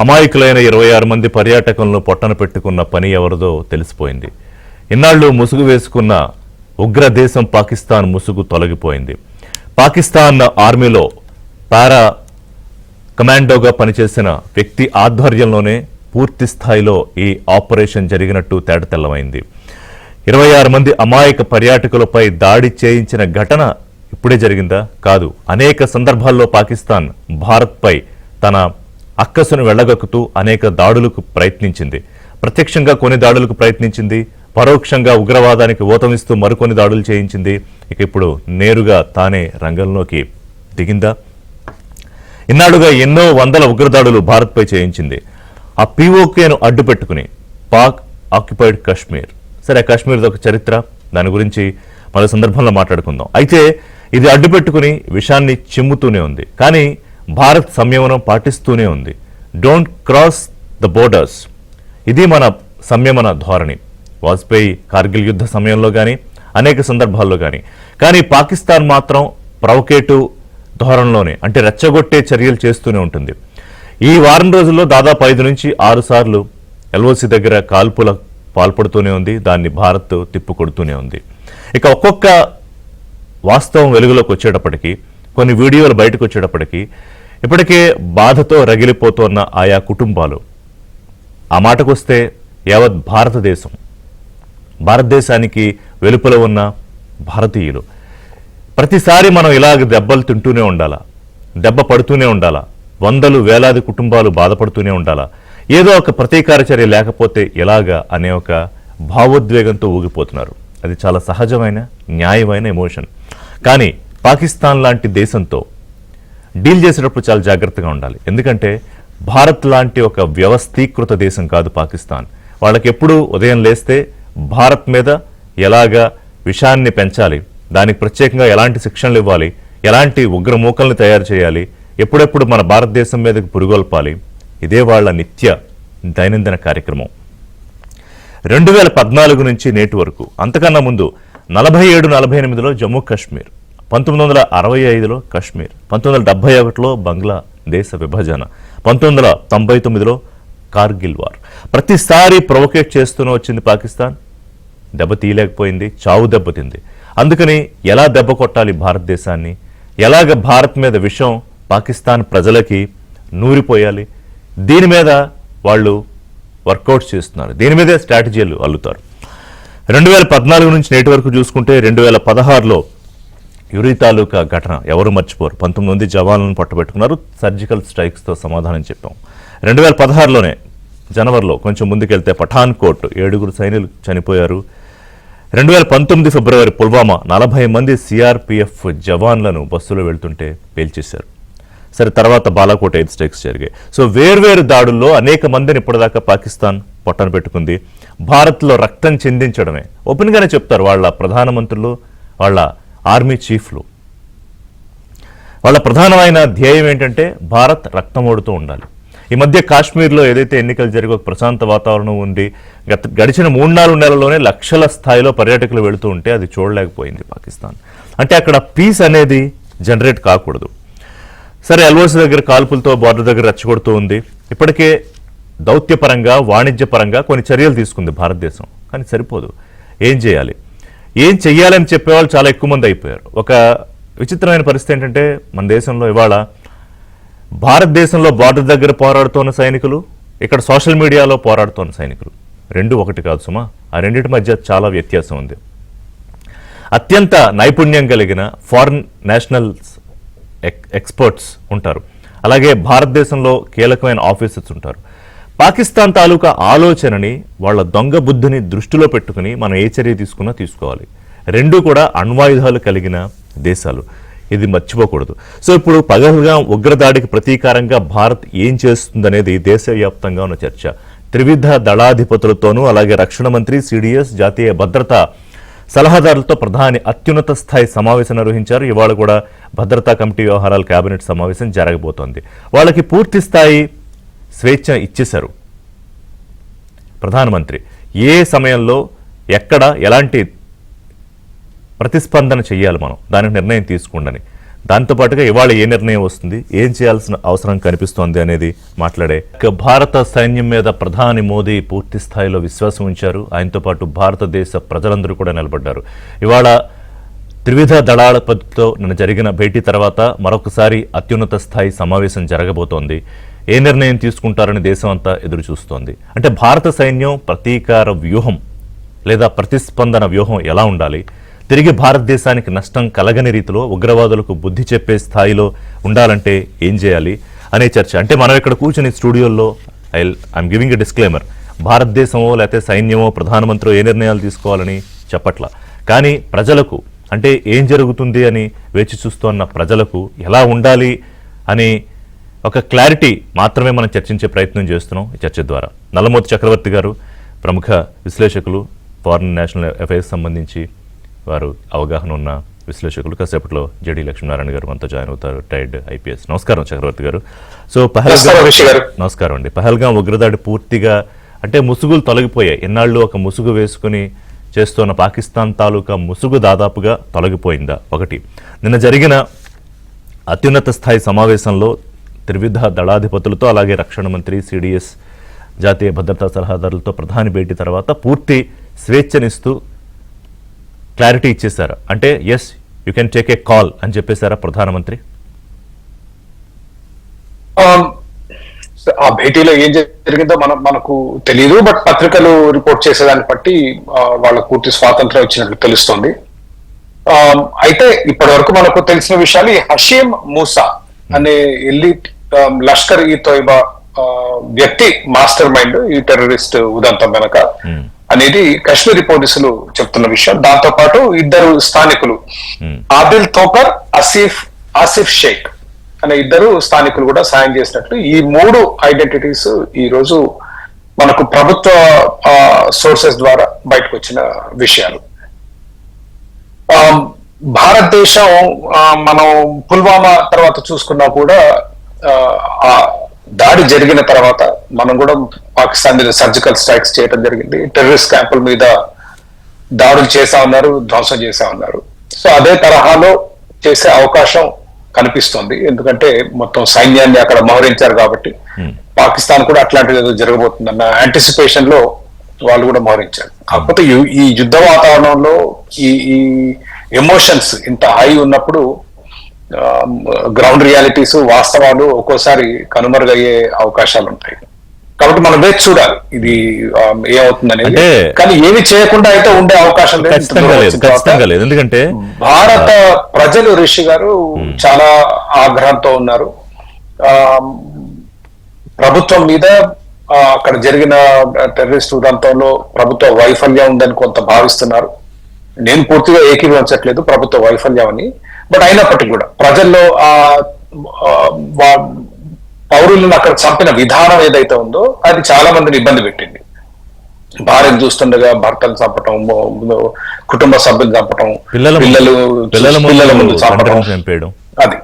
అమాయకులైన 26 మంది పర్యాటకులను పొట్టన పెట్టుకున్న పని ఎవరిదో తెలిసిపోయింది. ఇన్నాళ్లు ముసుగు వేసుకున్న ఉగ్ర దేశం పాకిస్తాన్ ముసుగు తొలగిపోయింది. పాకిస్తాన్ ఆర్మీలో పారా కమాండోగా పనిచేసిన వ్యక్తి ఆధ్వర్యంలోనే పూర్తి స్థాయిలో ఈ ఆపరేషన్ జరిగినట్టు తేటతెల్లమైంది. 26 మంది అమాయక పర్యాటకులపై దాడి చేయించిన ఘటన ఇప్పుడే జరిగిందా? కాదు. అనేక సందర్భాల్లో పాకిస్తాన్ భారత్పై తన అక్కసును వెళ్లగక్కుతూ అనేక దాడులకు ప్రయత్నించింది. ప్రత్యక్షంగా కొన్ని దాడులకు ప్రయత్నించింది, పరోక్షంగా ఉగ్రవాదానికి ఊతమిస్తూ మరికొన్ని దాడులు చేయించింది. ఇక ఇప్పుడు నేరుగా తానే రంగంలోకి దిగిందా? ఇన్నాళ్లుగా ఎన్నో వందల ఉగ్రదాడులు భారత్పై చేయించింది. ఆ పీఓకేను అడ్డుపెట్టుకుని పాక్ ఆక్యుపైడ్ కాశ్మీర్. సరే, కాశ్మీర్ది ఒక చరిత్ర, దాని గురించి మరో సందర్భంలో మాట్లాడుకుందాం. అయితే ఇది అడ్డుపెట్టుకుని విషయాన్ని చిమ్ముతూనే ఉంది. కానీ భారత్ సంయమనం పాటిస్తూనే ఉంది. డోంట్ క్రాస్ ద బోర్డర్స్, ఇది మన సంయమన ధోరణి. వాజ్పేయి కార్గిల్ యుద్ధ సమయంలో కానీ అనేక సందర్భాల్లో కానీ పాకిస్తాన్ మాత్రం ప్రొవకేటివ్ ధోరణిలోనే, అంటే రెచ్చగొట్టే చర్యలు చేస్తూనే ఉంటుంది. ఈ వారం రోజుల్లో దాదాపు 5 నుంచి 6 సార్లు ఎల్ఓసి దగ్గర కాల్పుల పాల్పడుతూనే ఉంది. దాన్ని భారత్ తిప్పుకొడుతూనే ఉంది. ఇక ఒక్కొక్క వాస్తవం వెలుగులోకి వచ్చేటప్పటికీ, కొన్ని వీడియోలు బయటకు వచ్చేటప్పటికీ ఇప్పటికే బాధతో రగిలిపోతున్న ఆయా కుటుంబాలు, ఆ మాటకొస్తే యావత్ భారతదేశానికి వెలుపల ఉన్న భారతీయులు, ప్రతిసారి మనం ఇలాగ దెబ్బలు తింటూనే ఉండాలా, దెబ్బ పడుతూనే ఉండాలా, వందలు వేలాది కుటుంబాలు బాధపడుతూనే ఉండాలా, ఏదో ఒక ప్రతీకార చర్య లేకపోతే ఎలాగా అనే ఒక భావోద్వేగంతో ఊగిపోతున్నారు. అది చాలా సహజమైన న్యాయమైన ఎమోషన్. కానీ పాకిస్తాన్ లాంటి దేశంతో డీల్ చేసేటప్పుడు చాలా జాగ్రత్తగా ఉండాలి. ఎందుకంటే భారత్ లాంటి ఒక వ్యవస్థీకృత దేశం కాదు పాకిస్తాన్. వాళ్ళకి ఎప్పుడూ ఉదయం లేస్తే భారత్ మీద ఎలాగా విషాన్ని పెంచాలి, దానికి ప్రత్యేకంగా ఎలాంటి శిక్షణలు ఇవ్వాలి, ఎలాంటి ఉగ్రమూకల్ని తయారు చేయాలి, ఎప్పుడెప్పుడు మన భారతదేశం మీదకి పురుగొల్పాలి, ఇదే వాళ్ళ నిత్య దైనందిన కార్యక్రమం. 2014 నుంచి నేటి వరకు, అంతకన్నా ముందు 47-48లో జమ్మూ కాశ్మీర్, 1965లో కాశ్మీర్, 1971లో బంగ్లాదేశ విభజన, 1999లో కార్గిల్ వార్. ప్రతిసారి ప్రొవోకేట్ చేస్తూనే వచ్చింది పాకిస్తాన్. దెబ్బ తీయలేకపోయింది, చావు దెబ్బతింది. అందుకని ఎలా దెబ్బ కొట్టాలి భారతదేశాన్ని, ఎలాగ భారత్ మీద విషయం పాకిస్తాన్ ప్రజలకి నూరిపోయాలి, దీని మీద వాళ్ళు వర్కౌట్ చేస్తున్నారు. దీని మీదే స్ట్రాటజీలు అల్లుతారు. 2014 నుంచి నేటి వరకు చూసుకుంటే 2016లో యురి తాలూకా ఘటన ఎవరు మర్చిపోరు. 19 మంది జవాన్లను పట్టుబెట్టుకున్నారు. సర్జికల్ స్ట్రైక్స్తో సమాధానం చెప్పాం. 2016లోనే జనవరిలో కొంచెం ముందుకెళ్తే పఠాన్కోట్ 7 సైనికులు చనిపోయారు. 2019 ఫిబ్రవరి పుల్వామా 40 మంది సిఆర్పిఎఫ్ జవాన్లను బస్సులో వెళ్తుంటే పేల్చేశారు. సరే, తర్వాత బాలాకోట్ ఎయిర్ స్ట్రైక్స్ జరిగాయి. సో వేర్వేరు దాడుల్లో అనేక మందిని ఇప్పటిదాకా పాకిస్తాన్ పొట్టన పెట్టుకుంది. భారత్లో రక్తం చిందించడమే ఓపెన్గానే చెప్తారు వాళ్ళ ప్రధానమంత్రులు, వాళ్ళ ఆర్మీ చీఫ్లు. వాళ్ళ ప్రధానమైన ధ్యేయం ఏంటంటే భారత్ రక్తమోడుతూ ఉండాలి. ఈ మధ్య కాశ్మీర్లో ఏదైతే ఎన్నికలు జరిగి ఒక ప్రశాంత వాతావరణం ఉంది, గడిచిన 3-4 నెలల్లోనే లక్షల స్థాయిలో పర్యాటకులు వెళుతూ ఉంటే అది చూడలేకపోయింది పాకిస్తాన్. అంటే అక్కడ పీస్ అనేది జనరేట్ కాకూడదు. సరే, ఎల్ఓసి దగ్గర కాల్పులతో బార్డర్ దగ్గర రెచ్చగొడుతూ ఉంది. ఇప్పటికే దౌత్యపరంగా వాణిజ్యపరంగా కొన్ని చర్యలు తీసుకుంది భారతదేశం. కానీ సరిపోదు. ఏం చేయాలి, ఏం చెయ్యాలని చెప్పేవాళ్ళు చాలా ఎక్కువ మంది అయిపోయారు. ఒక విచిత్రమైన పరిస్థితి ఏంటంటే మన దేశంలో ఇవాళ భారతదేశంలో బార్డర్ దగ్గర పోరాడుతున్న సైనికులు, ఇక్కడ సోషల్ మీడియాలో పోరాడుతున్న సైనికులు, రెండు ఒకటి కాదు సుమా. ఆ రెండింటి మధ్య చాలా వ్యత్యాసం ఉంది. అత్యంత నైపుణ్యం కలిగిన ఫారిన్ నేషనల్స్ ఎక్స్పర్ట్స్ ఉంటారు. అలాగే భారతదేశంలో కీలకమైన ఆఫీసర్స్ ఉంటారు. పాకిస్తాన్ తాలూకా ఆలోచనని, వాళ్ళ దొంగ బుద్ధిని దృష్టిలో పెట్టుకుని మనం ఏ చర్య తీసుకున్నా తీసుకోవాలి. రెండూ కూడా అణ్వాయుధాలు కలిగిన దేశాలు, ఇది మర్చిపోకూడదు. సో ఇప్పుడు పగల్గాం ఉగ్రదాడికి ప్రతీకారంగా భారత్ ఏం చేస్తుందనేది దేశవ్యాప్తంగా ఉన్న చర్చ. త్రివిధ దళాధిపతులతోనూ అలాగే రక్షణ మంత్రి, సిడిఎస్, జాతీయ భద్రతా సలహాదారులతో ప్రధాని అత్యున్నత స్థాయి సమావేశం నిర్వహించారు. ఇవాళ కూడా భద్రతా కమిటీ వ్యవహారాల కేబినెట్ సమావేశం జరగబోతోంది. వాళ్ళకి పూర్తి స్థాయి స్వేచ్ఛ ఇచ్చేశారు ప్రధానమంత్రి. ఏ సమయంలో ఎక్కడ ఎలాంటి ప్రతిస్పందన చెయ్యాలి, మనం దానికి నిర్ణయం తీసుకోండి. దాంతోపాటుగా ఇవాళ ఏ నిర్ణయం వస్తుంది, ఏం చేయాల్సిన అవసరం కనిపిస్తోంది అనేది మాట్లాడే భారత సైన్యం మీద ప్రధాని మోదీ పూర్తి స్థాయిలో విశ్వాసం ఉంచారు. ఆయనతో పాటు భారతదేశ ప్రజలందరూ కూడా నిలబడ్డారు. ఇవాళ త్రివిధ దళాలతో నిన్న జరిగిన భేటీ తర్వాత మరొకసారి అత్యున్నత స్థాయి సమావేశం జరగబోతోంది. ఏ నిర్ణయం తీసుకుంటారని దేశం అంతా ఎదురు చూస్తోంది. అంటే భారత సైన్యం ప్రతీకార వ్యూహం లేదా ప్రతిస్పందన వ్యూహం ఎలా ఉండాలి, తిరిగి భారతదేశానికి నష్టం కలగని రీతిలో ఉగ్రవాదులకు బుద్ధి చెప్పే స్థాయిలో ఉండాలంటే ఏం చేయాలి అనే చర్చ. అంటే మనం ఇక్కడ కూర్చుని స్టూడియోల్లో ఐఎమ్ గివింగ్ ఎ డిస్క్లైమర్, భారతదేశమో లేకపోతే సైన్యమో ప్రధానమంత్రి ఏ నిర్ణయాలు తీసుకోవాలని చెప్పట్లా. కానీ ప్రజలకు, అంటే ఏం జరుగుతుంది అని వేచి చూస్తున్న ప్రజలకు ఎలా ఉండాలి అని ఒక క్లారిటీ మాత్రమే మనం చర్చించే ప్రయత్నం చేస్తున్నాం ఈ చర్చ ద్వారా. నల్లమోతు చక్రవర్తి గారు ప్రముఖ విశ్లేషకులు, ఫారిన్ నేషనల్ అఫైర్స్ సంబంధించి వారు అవగాహన ఉన్న విశ్లేషకులు. కాసేపట్లో జడి లక్ష్మీనారాయణ గారు మనతో జాయిన్ అవుతారు, టైర్డ్ ఐపీఎస్. నమస్కారం చక్రవర్తి గారు. సో నమస్కారం అండి. పహల్గాం ఉగ్రదాడి పూర్తిగా అంటే ముసుగులు తొలగిపోయాయి. ఎన్నాళ్ళు ఒక ముసుగు వేసుకుని చేస్తున్న పాకిస్తాన్ తాలూకా ముసుగు దాదాపుగా తొలగిపోయిందా? ఒకటి, నిన్న జరిగిన అత్యున్నత స్థాయి సమావేశంలో త్రివిధ దళాధిపతులతో అలాగే రక్షణ మంత్రి, సిడిఎస్, జాతీయ భద్రతా సలహాదారులతో ప్రధాని భేటీ తర్వాత పూర్తి స్వేచ్ఛనిస్తూ క్లారిటీ ఇచ్చేశారా? అంటే yes you can take a call అని చెప్పేశారా ప్రధానమంత్రి? ఆ భేటీలో ఏం జరిగిందో మనకు తెలియదు. బట్ పత్రికలు రిపోర్ట్ చేసేదాన్ని బట్టి వాళ్ళకు పూర్తి స్వాతంత్రం ఇచ్చినట్లు తెలుస్తోంది. అయితే ఇప్పటి వరకు మనకు తెలిసిన విషయాలు, ఈ హషీమ్ మూసా అనే ఎలిట్ లష్కర్ ఈ తోయిబా వ్యక్తి మాస్టర్ మైండ్ ఈ టెర్రరిస్ట్ ఉదంతం వెనక అనేది కశ్మీరీ పోలీసులు చెప్తున్న విషయం. దాంతో పాటు ఇద్దరు స్థానికులు, ఆదిల్ తోకర్, ఆసిఫ్ షేక్ అనే ఇద్దరు స్థానికులు కూడా సాయం చేసినట్లు ఈ మూడు ఐడెంటిటీస్ ఈ రోజు మనకు ప్రభుత్వ సోర్సెస్ ద్వారా బయటకు వచ్చిన విషయాలు. భారతదేశం మనం పుల్వామా తర్వాత చూసుకున్నా కూడా ఆ దాడి జరిగిన తర్వాత మనం కూడా పాకిస్తాన్ మీద సర్జికల్ స్ట్రైక్స్ చేయడం జరిగింది. టెర్రరిస్ట్ క్యాంపుల మీద దాడులు చేసా ఉన్నారు, ధ్వంసం చేసా ఉన్నారు. సో అదే తరహాలో చేసే అవకాశం కనిపిస్తుంది. ఎందుకంటే మొత్తం సైన్యాన్ని అక్కడ మోహరించారు కాబట్టి పాకిస్తాన్ కూడా అట్లాంటిది ఏదో జరగబోతుందన్న యాంటిసిపేషన్ లో వాళ్ళు కూడా మోహరించారు. కాకపోతే ఈ యుద్ధ వాతావరణంలో ఈ ఎమోషన్స్ ఇంత హై ఉన్నప్పుడు గ్రౌండ్ రియాలిటీస్, వాస్తవాలు ఒక్కోసారి కనుమరుగయ్యే అవకాశాలు ఉంటాయి. కాబట్టి మనం వేచి చూడాలి ఇది ఏమవుతుందనేది. కానీ ఏమి చేయకుండా అయితే ఉండే అవకాశం లేదు. ఎందుకంటే భారత ప్రజలు, రిషి గారు చాలా ఆగ్రహంతో ఉన్నారు. ప్రభుత్వం మీద అక్కడ జరిగిన టెర్రరిస్ట్ ఉదంతంలో ప్రభుత్వ వైఫల్యం ఉందని కొంత భావిస్తున్నారు. నేను పూర్తిగా ఏకీభవించట్లేదు ప్రభుత్వ వైఫల్యం అని. బట్ అయినప్పటికీ కూడా ప్రజల్లో పౌరులను అక్కడ చంపిన విధానం ఏదైతే ఉందో అది చాలా మందిని ఇబ్బంది పెట్టింది. భార్యను చూస్తుండగా భర్తను చంపటం, కుటుంబ సభ్యులు చంపటం, పిల్లల ముందు చంపటం, అది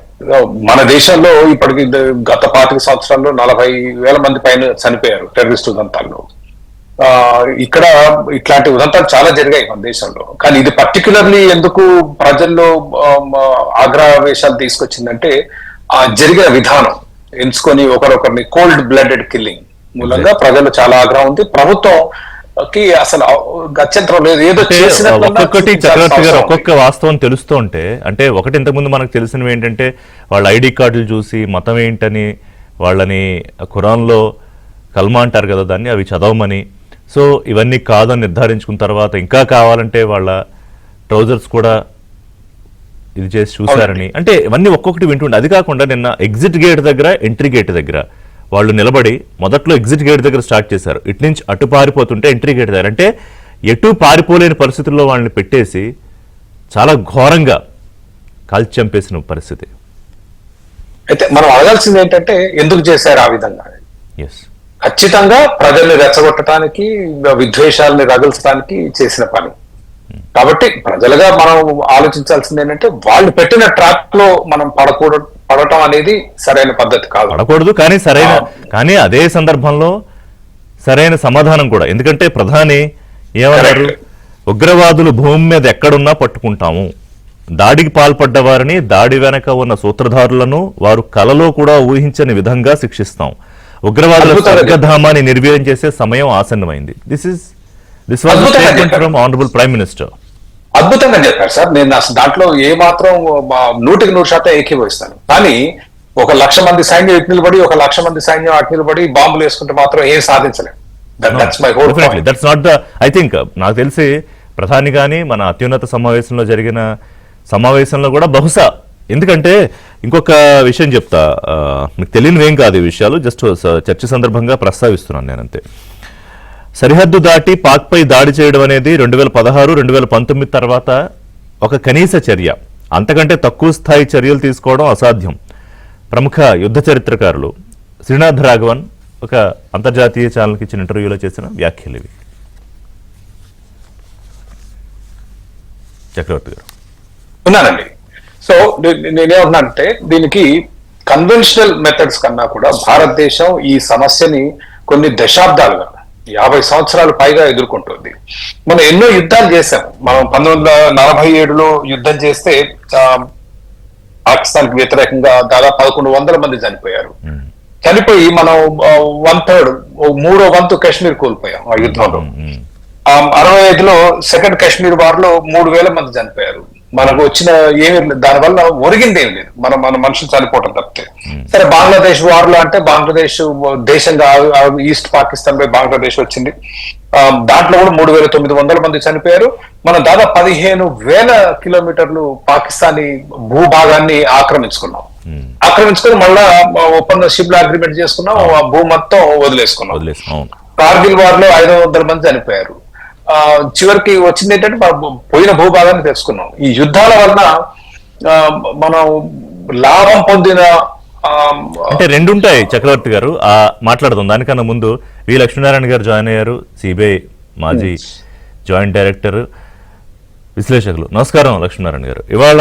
మన దేశంలో ఇప్పటికి గత 25 సంవత్సరాల్లో 40,000 మంది పైన చనిపోయారు టెర్రరిస్ట్ ఉదంతాల్లో. ఇక్కడ ఇట్లాంటి ఉదంతాలు చాలా జరిగాయి మన దేశంలో. కానీ ఇది పర్టికులర్లీ ఎందుకు ప్రజల్లో ఆగ్రహవేశాలు తీసుకొచ్చిందంటే ఆ జరిగిన విధానం ఎంచుకొని ఒకరొకరిని కోల్డ్ బ్లడెడ్ కిల్లింగ్ మూలంగా ప్రజలు చాలా ఆగ్రహం ఉంది. ప్రభుత్వంకి అసలు గత్యంతరం లేదు, ఏదో ఒక్కొక్కటి చక్రవర్తి గారు ఒక్కొక్క వాస్తవం తెలుస్తూ ఉంటే, అంటే ఒకటి ఇంతకుముందు మనకు తెలిసినవి ఏంటంటే వాళ్ళ ఐడి కార్డులు చూసి మతం ఏంటని వాళ్ళని ఖురాన్లో కల్మా అంటారు కదా దాన్ని, అవి చదవమని, సో ఇవన్నీ కాదని నిర్ధారించుకున్న తర్వాత ఇంకా కావాలంటే వాళ్ళ ట్రౌజర్స్ కూడా ఇది చేసి చూశారని, అంటే ఇవన్నీ ఒక్కొక్కటి వింటుండే. అది కాకుండా నిన్న ఎగ్జిట్ గేట్ దగ్గర, ఎంట్రీ గేట్ దగ్గర వాళ్ళు నిలబడి మొదట్లో ఎగ్జిట్ గేట్ దగ్గర స్టార్ట్ చేశారు. ఇటు నుంచి అటు పారిపోతుంటే ఎంట్రీ గేట్ దగ్గర, అంటే ఎటు పారిపోలేని పరిస్థితుల్లో వాళ్ళని పెట్టేసి చాలా ఘోరంగా కాల్చి చంపేసిన పరిస్థితి. అయితే మనం అడగాల్సింది ఏంటంటే ఎందుకు చేశారు ఆ విధంగా? ఖచ్చితంగా ప్రజల్ని రెచ్చగొట్టడానికి, విద్వేషాలని రగిల్చడానికి చేసిన పని. కాబట్టి ప్రజలుగా మనం ఆలోచించాల్సింది ఏంటంటే వాళ్ళు పెట్టిన ట్రాప్ లో మనం పడటం అనేది సరైన పద్ధతి కాదు, పడకూడదు. కానీ అదే సందర్భంలో సరైన సమాధానం కూడా. ఎందుకంటే ప్రధాని ఏమన్నారు, ఉగ్రవాదులు భూమి మీద ఎక్కడున్నా పట్టుకుంటాము, దాడికి పాల్పడ్డ వారిని, దాడి వెనక ఉన్న సూత్రధారులను వారు కలలో కూడా ఊహించని విధంగా శిక్షిస్తాం. ఉగ్రవాదుల స్వర్గధామాన్ని నిర్వీర్యం చేసే సమయం ఆసన్నమైంది. This was statement from honourable prime minister. అద్భుతంగా చెప్పారు సార్. నేను అసలు దాంట్లో ఏ మాత్రం 100% ఏకీభవిస్తాను. కానీ 1,00,000 మంది సైన్యం ఇటు నిలబడి, 1,00,000 మంది సైన్యం అటు నిలబడి బాంబులు వేసుకుంటే మాత్రం ఏం సాధించలేము. That's not the I think నాకు తెలిసి ప్రధాని కానీ మన అత్యున్నత సమావేశంలో జరిగిన సమావేశంలో కూడా బహుశా, ఎందుకంటే ఇంకొక విషయం చెప్తా, మీకు తెలియనివేం కాదు ఈ విషయాలు, జస్ట్ చర్చ సందర్భంగా ప్రస్తావిస్తున్నాను నేను అంతే. సరిహద్దు దాటి పాక్పై దాడి చేయడం అనేది 2016, 2019 తర్వాత ఒక కనీస చర్య. అంతకంటే తక్కువ స్థాయి చర్యలు తీసుకోవడం అసాధ్యం. ప్రముఖ యుద్ధ చరిత్రకారులు శ్రీనాథ్ రాఘవన్ ఒక అంతర్జాతీయ ఛానల్కి ఇచ్చిన ఇంటర్వ్యూలో చేసిన వ్యాఖ్యలు ఇవి. చక్రవర్తి గారు ఉన్నానండి. సో నేనేమంటున్నానంటే, దీనికి కన్వెన్షనల్ మెథడ్స్ కన్నా కూడా భారతదేశం ఈ సమస్యని కొన్ని దశాబ్దాలుగా 50 సంవత్సరాలు పైగా ఎదుర్కొంటుంది. మనం ఎన్నో యుద్ధాలు చేశాం. మనం 1947లో యుద్ధం చేస్తే పాకిస్తాన్ కి వ్యతిరేకంగా దాదాపు 1,100 మంది చనిపోయారు. చనిపోయి మనం 1/3 3వ వంతు కాశ్మీర్ కోల్పోయాం ఆ యుద్ధంలో. 65లో సెకండ్ కాశ్మీర్ వార్ లో 3,000 మంది చనిపోయారు. మనకు వచ్చిన ఏమి దానివల్ల ఒరిగింది ఏమి లేదు, మన మనుషులు చనిపోవటం తప్పితే. సరే, బంగ్లాదేశ్ వార్ లో అంటే బంగ్లాదేశ్ దేశంగా ఈస్ట్ పాకిస్తాన్ పై బంగ్లాదేశ్ వచ్చింది. దాంట్లో కూడా 3,900 మంది చనిపోయారు. మనం దాదాపు 15,000 కిలోమీటర్లు పాకిస్తానీ భూభాగాన్ని ఆక్రమించుకుని మళ్ళా ఒప్పందం షిప్లా అగ్రిమెంట్ చేసుకున్నాం, ఆ భూ మొత్తం వదిలేసుకున్నాం. కార్గిల్ వార్ లో 500 మంది చనిపోయారు. చివరికి వచ్చింది ఏంటంటే పోయిన భూభాగాన్ని తెచ్చుకున్నాం. ఈ యుద్ధాల వలన మనం లాభం పొందిన అంటే రెండు ఉంటాయి. చక్రవర్తి గారు మాట్లాడుతాం. దానికన్నా ముందు వి లక్ష్మీనారాయణ గారు జాయిన్ అయ్యారు, సిబిఐ మాజీ జాయింట్ డైరెక్టర్, విశ్లేషకులు. నమస్కారం లక్ష్మీనారాయణ గారు. ఇవాళ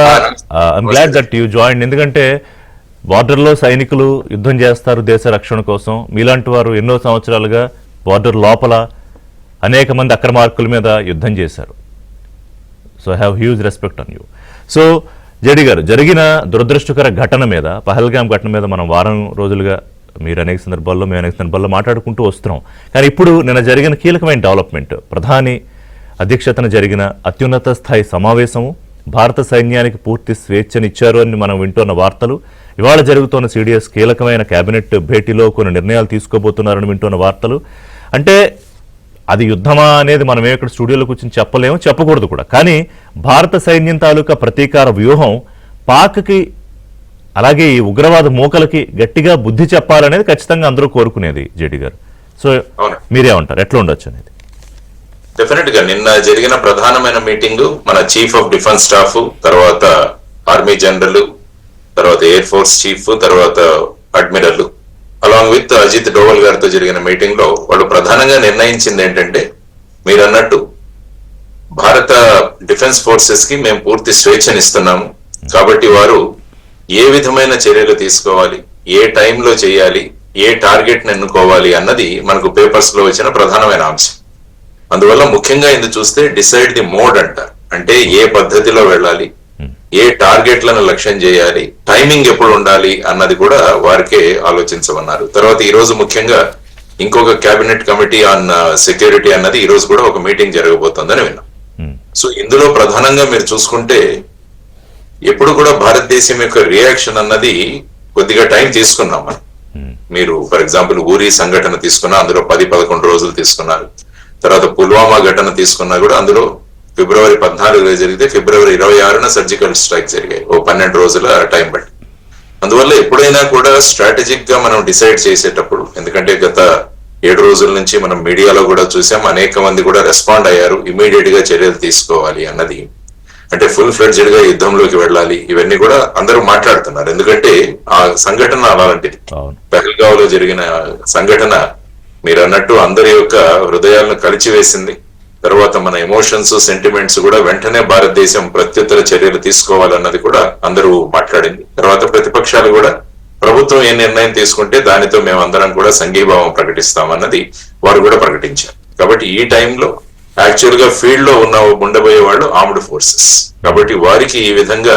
I'm glad that you join. ఎందుకంటే బార్డర్లో సైనికులు యుద్ధం చేస్తారు దేశ రక్షణ కోసం. మీలాంటి వారు ఎన్నో సంవత్సరాలుగా బార్డర్ లోపల అనేక మంది అక్రమార్కుల మీద యుద్ధం చేశారు. So I have huge respect on you. So JD గారు, జరిగిన దురదృష్టకర ఘటన మీద, పహల్గామ్ ఘటన మీద మనం వారం రోజులుగా మీరు అనేక సందర్భాల్లో, మేము అనేక సందర్భాల్లో మాట్లాడుకుంటూ వస్తున్నాం. కానీ ఇప్పుడు నిన్న జరిగిన కీలకమైన డెవలప్మెంట్, ప్రధాని అధ్యక్షతన జరిగిన అత్యున్నత స్థాయి సమావేశము, భారత సైన్యానికి పూర్తి స్వేచ్ఛనిచ్చారు అని మనం వింటున్న వార్తలు, ఇవాళ జరుగుతున్న సిడిఎస్ కీలకమైన కేబినెట్ భేటీలో కొన్ని నిర్ణయాలు తీసుకోబోతున్నారని వింటున్న వార్తలు. అంటే అది యుద్ధమా అనేది మనం ఇక్కడ స్టూడియోలో కూర్చొని చెప్పలేము, చెప్పకూడదు కూడా. కానీ భారత సైన్యం తాలూకా ప్రతీకార వ్యూహం పాక్కి, అలాగే ఈ ఉగ్రవాద మూకలకి గట్టిగా బుద్ధి చెప్పాలనేది ఖచ్చితంగా అందరూ కోరుకునేది. జేడి గారు, సో మీరేమంటారు, ఎట్లా ఉండొచ్చు అనేది? డెఫినెట్ గా నిన్న జరిగిన ప్రధానమైన మీటింగ్ మన చీఫ్ ఆఫ్ డిఫెన్స్ స్టాఫ్, తర్వాత ఆర్మీ జనరల్, తర్వాత ఎయిర్ ఫోర్స్ చీఫ్, తర్వాత admiral, along with Ajit Doval గారితో జరిగిన మీటింగ్ లో వాళ్ళు ప్రధానంగా నిర్ణయించింది ఏంటంటే, మీరు అన్నట్టు భారత డిఫెన్స్ ఫోర్సెస్ కి మేము పూర్తి స్వేచ్ఛనిస్తున్నాము. కాబట్టి వారు ఏ విధమైన చర్యలు తీసుకోవాలి, ఏ టైంలో చేయాలి, ఏ టార్గెట్ ని ఎన్నుకోవాలి అన్నది మనకు పేపర్స్ లో వచ్చిన ప్రధానమైన అంశం. అందువల్ల ముఖ్యంగా ఇది చూస్తే డిసైడ్ ది మోడ్ అంటారు. అంటే ఏ పద్ధతిలో వెళ్ళాలి, ఏ టార్గెట్లను లక్ష్యం చేయాలి, టైమింగ్ ఎప్పుడు ఉండాలి అన్నది కూడా వారికే ఆలోచించమన్నారు. తర్వాత ఈ రోజు ముఖ్యంగా ఇంకొక కేబినెట్ కమిటీ ఆన్ సెక్యూరిటీ అన్నది ఈ రోజు కూడా ఒక మీటింగ్ జరగబోతోందని విన్నాం. సో ఇందులో ప్రధానంగా మీరు చూసుకుంటే ఎప్పుడు కూడా భారతదేశం యొక్క రియాక్షన్ అన్నది కొద్దిగా టైం తీసుకున్నాం మనం. మీరు ఫర్ ఎగ్జాంపుల్ ఊరి సంఘటన తీసుకున్నా, అందులో 10-11 రోజులు తీసుకున్నారు. తర్వాత పుల్వామా ఘటన తీసుకున్నా కూడా అందులో ఫిబ్రవరి 14 జరిగితే ఫిబ్రవరి 26న సర్జికల్ స్ట్రైక్ జరిగాయి, ఓ 12 రోజుల టైం బట్టి. అందువల్ల ఎప్పుడైనా కూడా స్ట్రాటజిక్ గా మనం డిసైడ్ చేసేటప్పుడు, ఎందుకంటే గత 7 రోజుల నుంచి మనం మీడియాలో కూడా చూసాం, అనేక మంది కూడా రెస్పాండ్ అయ్యారు, ఇమీడియట్ గా చర్యలు తీసుకోవాలి అన్నది. అంటే ఫుల్ ఫ్లెడ్జ్డ్ గా యుద్ధంలోకి వెళ్ళాలి, ఇవన్నీ కూడా అందరూ మాట్లాడుతున్నారు. ఎందుకంటే ఆ సంఘటన అలాంటిది. పహల్గావ్ లో జరిగిన సంఘటన మీరు అన్నట్టు అందరి యొక్క హృదయాలను కలిచివేసింది. తర్వాత మన ఎమోషన్స్, సెంటిమెంట్స్ కూడా వెంటనే భారతదేశం ప్రత్యుత్తర చర్యలు తీసుకోవాలన్నది కూడా అందరూ మాట్లాడింది. తర్వాత ప్రతిపక్షాలు కూడా ప్రభుత్వం ఏ నిర్ణయం తీసుకుంటే దానితో మేమందరం కూడా సంఘీభావం ప్రకటిస్తామన్నది వారు కూడా ప్రకటించారు. కాబట్టి ఈ టైంలో యాక్చువల్ గా ఫీల్డ్ లో ఉండబోయే వాళ్ళు ఆర్మ్డ్ ఫోర్సెస్. కాబట్టి వారికి ఈ విధంగా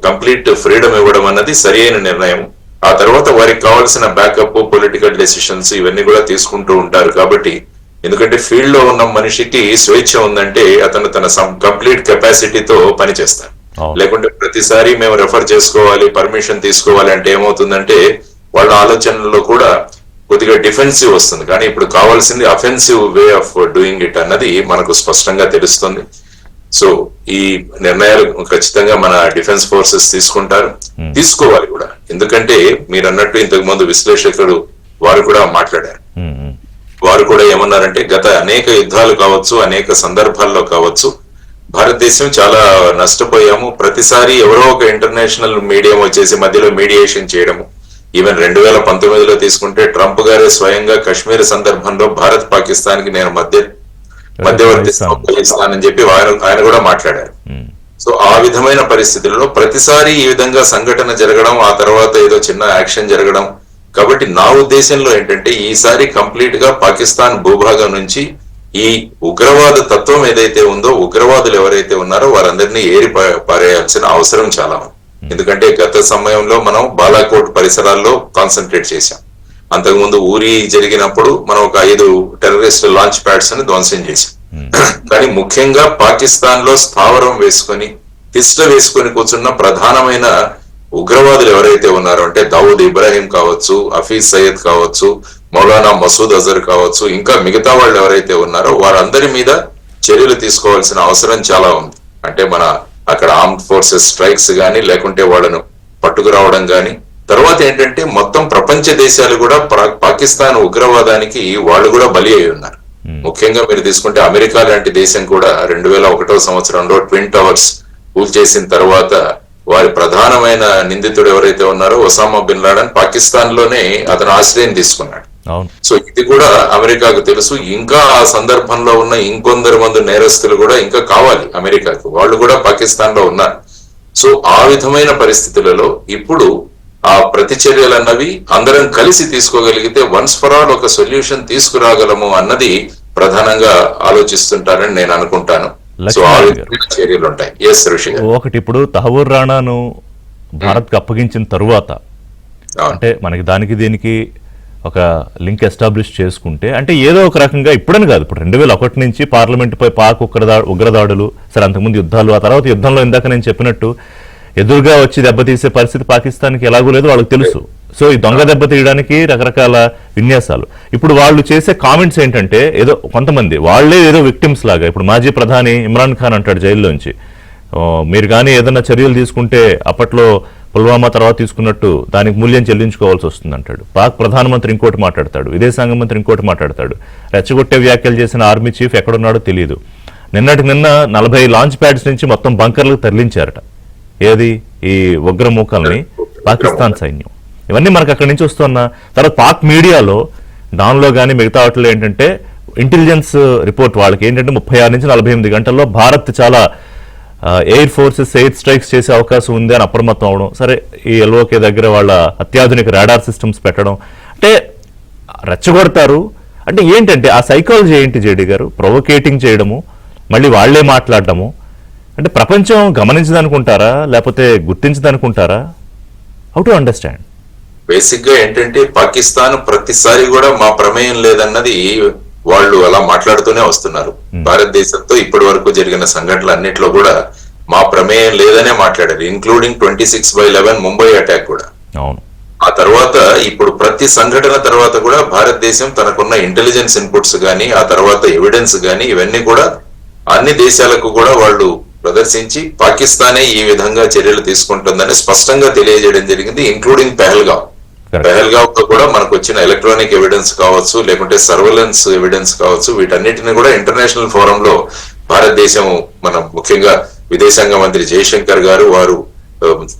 కంప్లీట్ ఫ్రీడమ్ ఇవ్వడం అన్నది సరి అయిన నిర్ణయం. ఆ తర్వాత వారికి కావాల్సిన బ్యాకప్, పొలిటికల్ డెసిషన్స్ ఇవన్నీ కూడా తీసుకుంటూ ఉంటారు. కాబట్టి ఎందుకంటే ఫీల్డ్ లో ఉన్న మనిషికి స్వేచ్ఛ ఉందంటే అతను తన కంప్లీట్ కెపాసిటీతో పనిచేస్తారు. లేకుంటే ప్రతిసారి మేము రెఫర్ చేసుకోవాలి, పర్మిషన్ తీసుకోవాలి అంటే ఏమవుతుందంటే వాళ్ళ ఆలోచనలో కూడా కొద్దిగా డిఫెన్సివ్ వస్తుంది. కానీ ఇప్పుడు కావాల్సింది offensive way of doing it అన్నది మనకు స్పష్టంగా తెలుస్తుంది. సో ఈ నిర్ణయాలు ఖచ్చితంగా మన డిఫెన్స్ ఫోర్సెస్ తీసుకుంటారు, తీసుకోవాలి కూడా. ఎందుకంటే మీరు అన్నట్టు ఇంతకు ముందు విశ్లేషకుడు వారు కూడా మాట్లాడారు. వారు కూడా ఏమన్నారంటే గత అనేక యుద్ధాలు కావచ్చు, అనేక సందర్భాల్లో కావచ్చు, భారతదేశం చాలా నష్టపోయాము. ప్రతిసారి ఎవరో ఒక ఇంటర్నేషనల్ మీడియం వచ్చేసి మధ్యలో మీడియేషన్ చేయడము. ఈవెన్ 2019లో తీసుకుంటే ట్రంప్ గారే స్వయంగా కశ్మీర్ సందర్భంలో భారత్ పాకిస్తాన్ కి నేను మధ్యవర్తిస్తానని చెప్పి ఆయన కూడా మాట్లాడారు. సో ఆ విధమైన పరిస్థితుల్లో ప్రతిసారి ఈ విధంగా సంఘటన జరగడం, ఆ తర్వాత ఏదో చిన్న యాక్షన్ జరగడం. కాబట్టి నా ఉద్దేశంలో ఏంటంటే ఈసారి కంప్లీట్ గా పాకిస్తాన్ భూభాగం నుంచి ఈ ఉగ్రవాద తత్వం ఏదైతే ఉందో, ఉగ్రవాదులు ఎవరైతే ఉన్నారో వారందరినీ ఏరి పారేయాల్సిన అవసరం చాలా ఉంది. ఎందుకంటే గత సమయంలో మనం బాలాకోట్ పరిసరాల్లో కాన్సన్ట్రేట్ చేశాం. అంతకుముందు ఊరి జరిగినప్పుడు మనం ఒక 5 టెర్రరిస్ట్ లాంచ్ ప్యాడ్స్ ని ధ్వంసం చేశాం. కానీ ముఖ్యంగా పాకిస్తాన్ లో స్థావరం వేసుకొని తిష్ట వేసుకొని కూర్చున్న ప్రధానమైన ఉగ్రవాదులు ఎవరైతే ఉన్నారో అంటే దావుద్ ఇబ్రాహిం కావచ్చు, హఫీజ్ సయ్యద్ కావచ్చు, మౌలానా మసూద్ అజర్ కావచ్చు, ఇంకా మిగతా వాళ్ళు ఎవరైతే ఉన్నారో వారందరి మీద చర్యలు తీసుకోవాల్సిన అవసరం చాలా ఉంది. అంటే మన అక్కడ ఆర్మ్డ్ ఫోర్సెస్ స్ట్రైక్స్ గానీ, లేకుంటే వాళ్ళను పట్టుకురావడం గానీ. తర్వాత ఏంటంటే మొత్తం ప్రపంచ దేశాలు కూడా పాకిస్తాన్ ఉగ్రవాదానికి వాళ్ళు కూడా బలి అయి ఉన్నారు. ముఖ్యంగా మీరు తీసుకుంటే అమెరికా లాంటి దేశం కూడా 2001వ సంవత్సరంలో ట్విన్ టవర్స్ కూల్చేసిన తర్వాత వారి ప్రధానమైన నిందితుడు ఎవరైతే ఉన్నారో ఒసామా బిన్ లాడెన్ పాకిస్తాన్ లోనే అతను ఆశ్రయం తీసుకున్నాడు. సో ఇది కూడా అమెరికాకు తెలుసు. ఇంకా ఆ సందర్భంలో ఉన్న ఇంకొందరు మంది నేరస్తులు కూడా ఇంకా కావాలి అమెరికాకు, వాళ్ళు కూడా పాకిస్తాన్ లో ఉన్నారు. సో ఆ విధమైన పరిస్థితులలో ఇప్పుడు ఆ ప్రతిచర్యలు అన్నవి అందరం కలిసి తీసుకోగలిగితే వన్స్ ఫర్ ఆల్ ఒక సొల్యూషన్ తీసుకురాగలము అన్నది ప్రధానంగా ఆలోచిస్తుంటారని నేను అనుకుంటాను. సో ఆ విధమైన చర్యలు ఉంటాయి. ఎస్ ఋషి గారు, ఒకటి ఇప్పుడు తహవూర్ రాణాను భారత్ కు అప్పగించిన తరువాత అంటే మనకి దానికి దీనికి ఒక లింక్ ఎస్టాబ్లిష్ చేసుకుంటే అంటే ఏదో ఒక రకంగా ఇప్పుడని కాదు, ఇప్పుడు 2001 నుంచి పార్లమెంట్ పై పాక్ ఉగ్రదాడులు, సరే అంతకుముందు యుద్ధాలు, ఆ తర్వాత యుద్ధంలో ఇందాక నేను చెప్పినట్టు ఎదురుగా వచ్చి దెబ్బతీసే పరిస్థితి పాకిస్తాన్కి ఎలాగూ లేదు, వాళ్ళకి తెలుసు. సో ఈ దొంగ దెబ్బ తీయడానికి రకరకాల విన్యాసాలు. ఇప్పుడు వాళ్ళు చేసే కామెంట్స్ ఏంటంటే ఏదో కొంతమంది వాళ్లే ఏదో విక్టిమ్స్ లాగా, ఇప్పుడు మాజీ ప్రధాని ఇమ్రాన్ ఖాన్ అంటాడు జైల్లోంచి, మీరు కానీ ఏదైనా చర్యలు తీసుకుంటే అప్పట్లో పుల్వామా తర్వాత తీసుకున్నట్టు దానికి మూల్యం చెల్లించుకోవాల్సి వస్తుంది అంటాడు. పాక్ ప్రధానమంత్రి ఇంకోటి మాట్లాడతాడు, విదేశాంగ మంత్రి ఇంకోటి మాట్లాడతాడు. రెచ్చగొట్టే వ్యాఖ్యలు చేసిన ఆర్మీ చీఫ్ ఎక్కడున్నాడో తెలియదు. నిన్న 40 లాంచ్ ప్యాడ్స్ నుంచి మొత్తం బంకర్లకు తరలించారట. ఏది ఈ ఉగ్రమూకల్ని పాకిస్తాన్ సైన్యం. ఇవన్నీ మనకు అక్కడి నుంచి వస్తున్న తర్వాత పాక్ మీడియాలో దానిలో కానీ మిగతా వాటిలో ఏంటంటే ఇంటెలిజెన్స్ రిపోర్ట్ వాళ్ళకి ఏంటంటే 36 నుంచి 48 గంటల్లో భారత్ చాలా ఎయిర్ ఫోర్సెస్ ఎయిర్ స్ట్రైక్స్ చేసే అవకాశం ఉంది అని అప్రమత్తం అవడం. సరే ఈ ఎల్ఓకే దగ్గర వాళ్ళ అత్యాధునిక రాడార్ సిస్టమ్స్ పెట్టడం అంటే రెచ్చగొడతారు. అంటే ఏంటంటే ఆ సైకాలజీ ఏంటి జేడీ గారు? ప్రొవోకేటింగ్ చేయడము, మళ్ళీ వాళ్లే మాట్లాడటము, అంటే ప్రపంచం గమనించదనుకుంటారా లేకపోతే గుర్తించదనుకుంటారా? How to understand? బేసిక్ గా ఏంటంటే పాకిస్తాన్ ప్రతిసారి కూడా మా ప్రమేయం లేదన్నది వాళ్ళు అలా మాట్లాడుతూనే వస్తున్నారు. భారతదేశంతో ఇప్పటి వరకు జరిగిన సంఘటనలు అన్నిట్లో కూడా మా ప్రమేయం లేదనే మాట్లాడారు, ఇంక్లూడింగ్ 26/11 ముంబై అటాక్ కూడా. ఆ తర్వాత ఇప్పుడు ప్రతి సంఘటన తర్వాత కూడా భారతదేశం తనకున్న ఇంటెలిజెన్స్ ఇన్పుట్స్ గానీ, ఆ తర్వాత ఎవిడెన్స్ గానీ ఇవన్నీ కూడా అన్ని దేశాలకు కూడా వాళ్ళు ప్రదర్శించి పాకిస్తానే ఈ విధంగా చర్యలు తీసుకుంటుందని స్పష్టంగా తెలియజేయడం జరిగింది, ఇంక్లూడింగ్ పెహల్గావ్ లో కూడా మనకు వచ్చిన ఎలక్ట్రానిక్ ఎవిడెన్స్ కావచ్చు, లేకుంటే సర్వేలెన్స్ ఎవిడెన్స్ కావచ్చు, వీటన్నిటిని కూడా ఇంటర్నేషనల్ ఫోరం లో భారతదేశం మన ముఖ్యంగా విదేశాంగ మంత్రి జయశంకర్ గారు వారు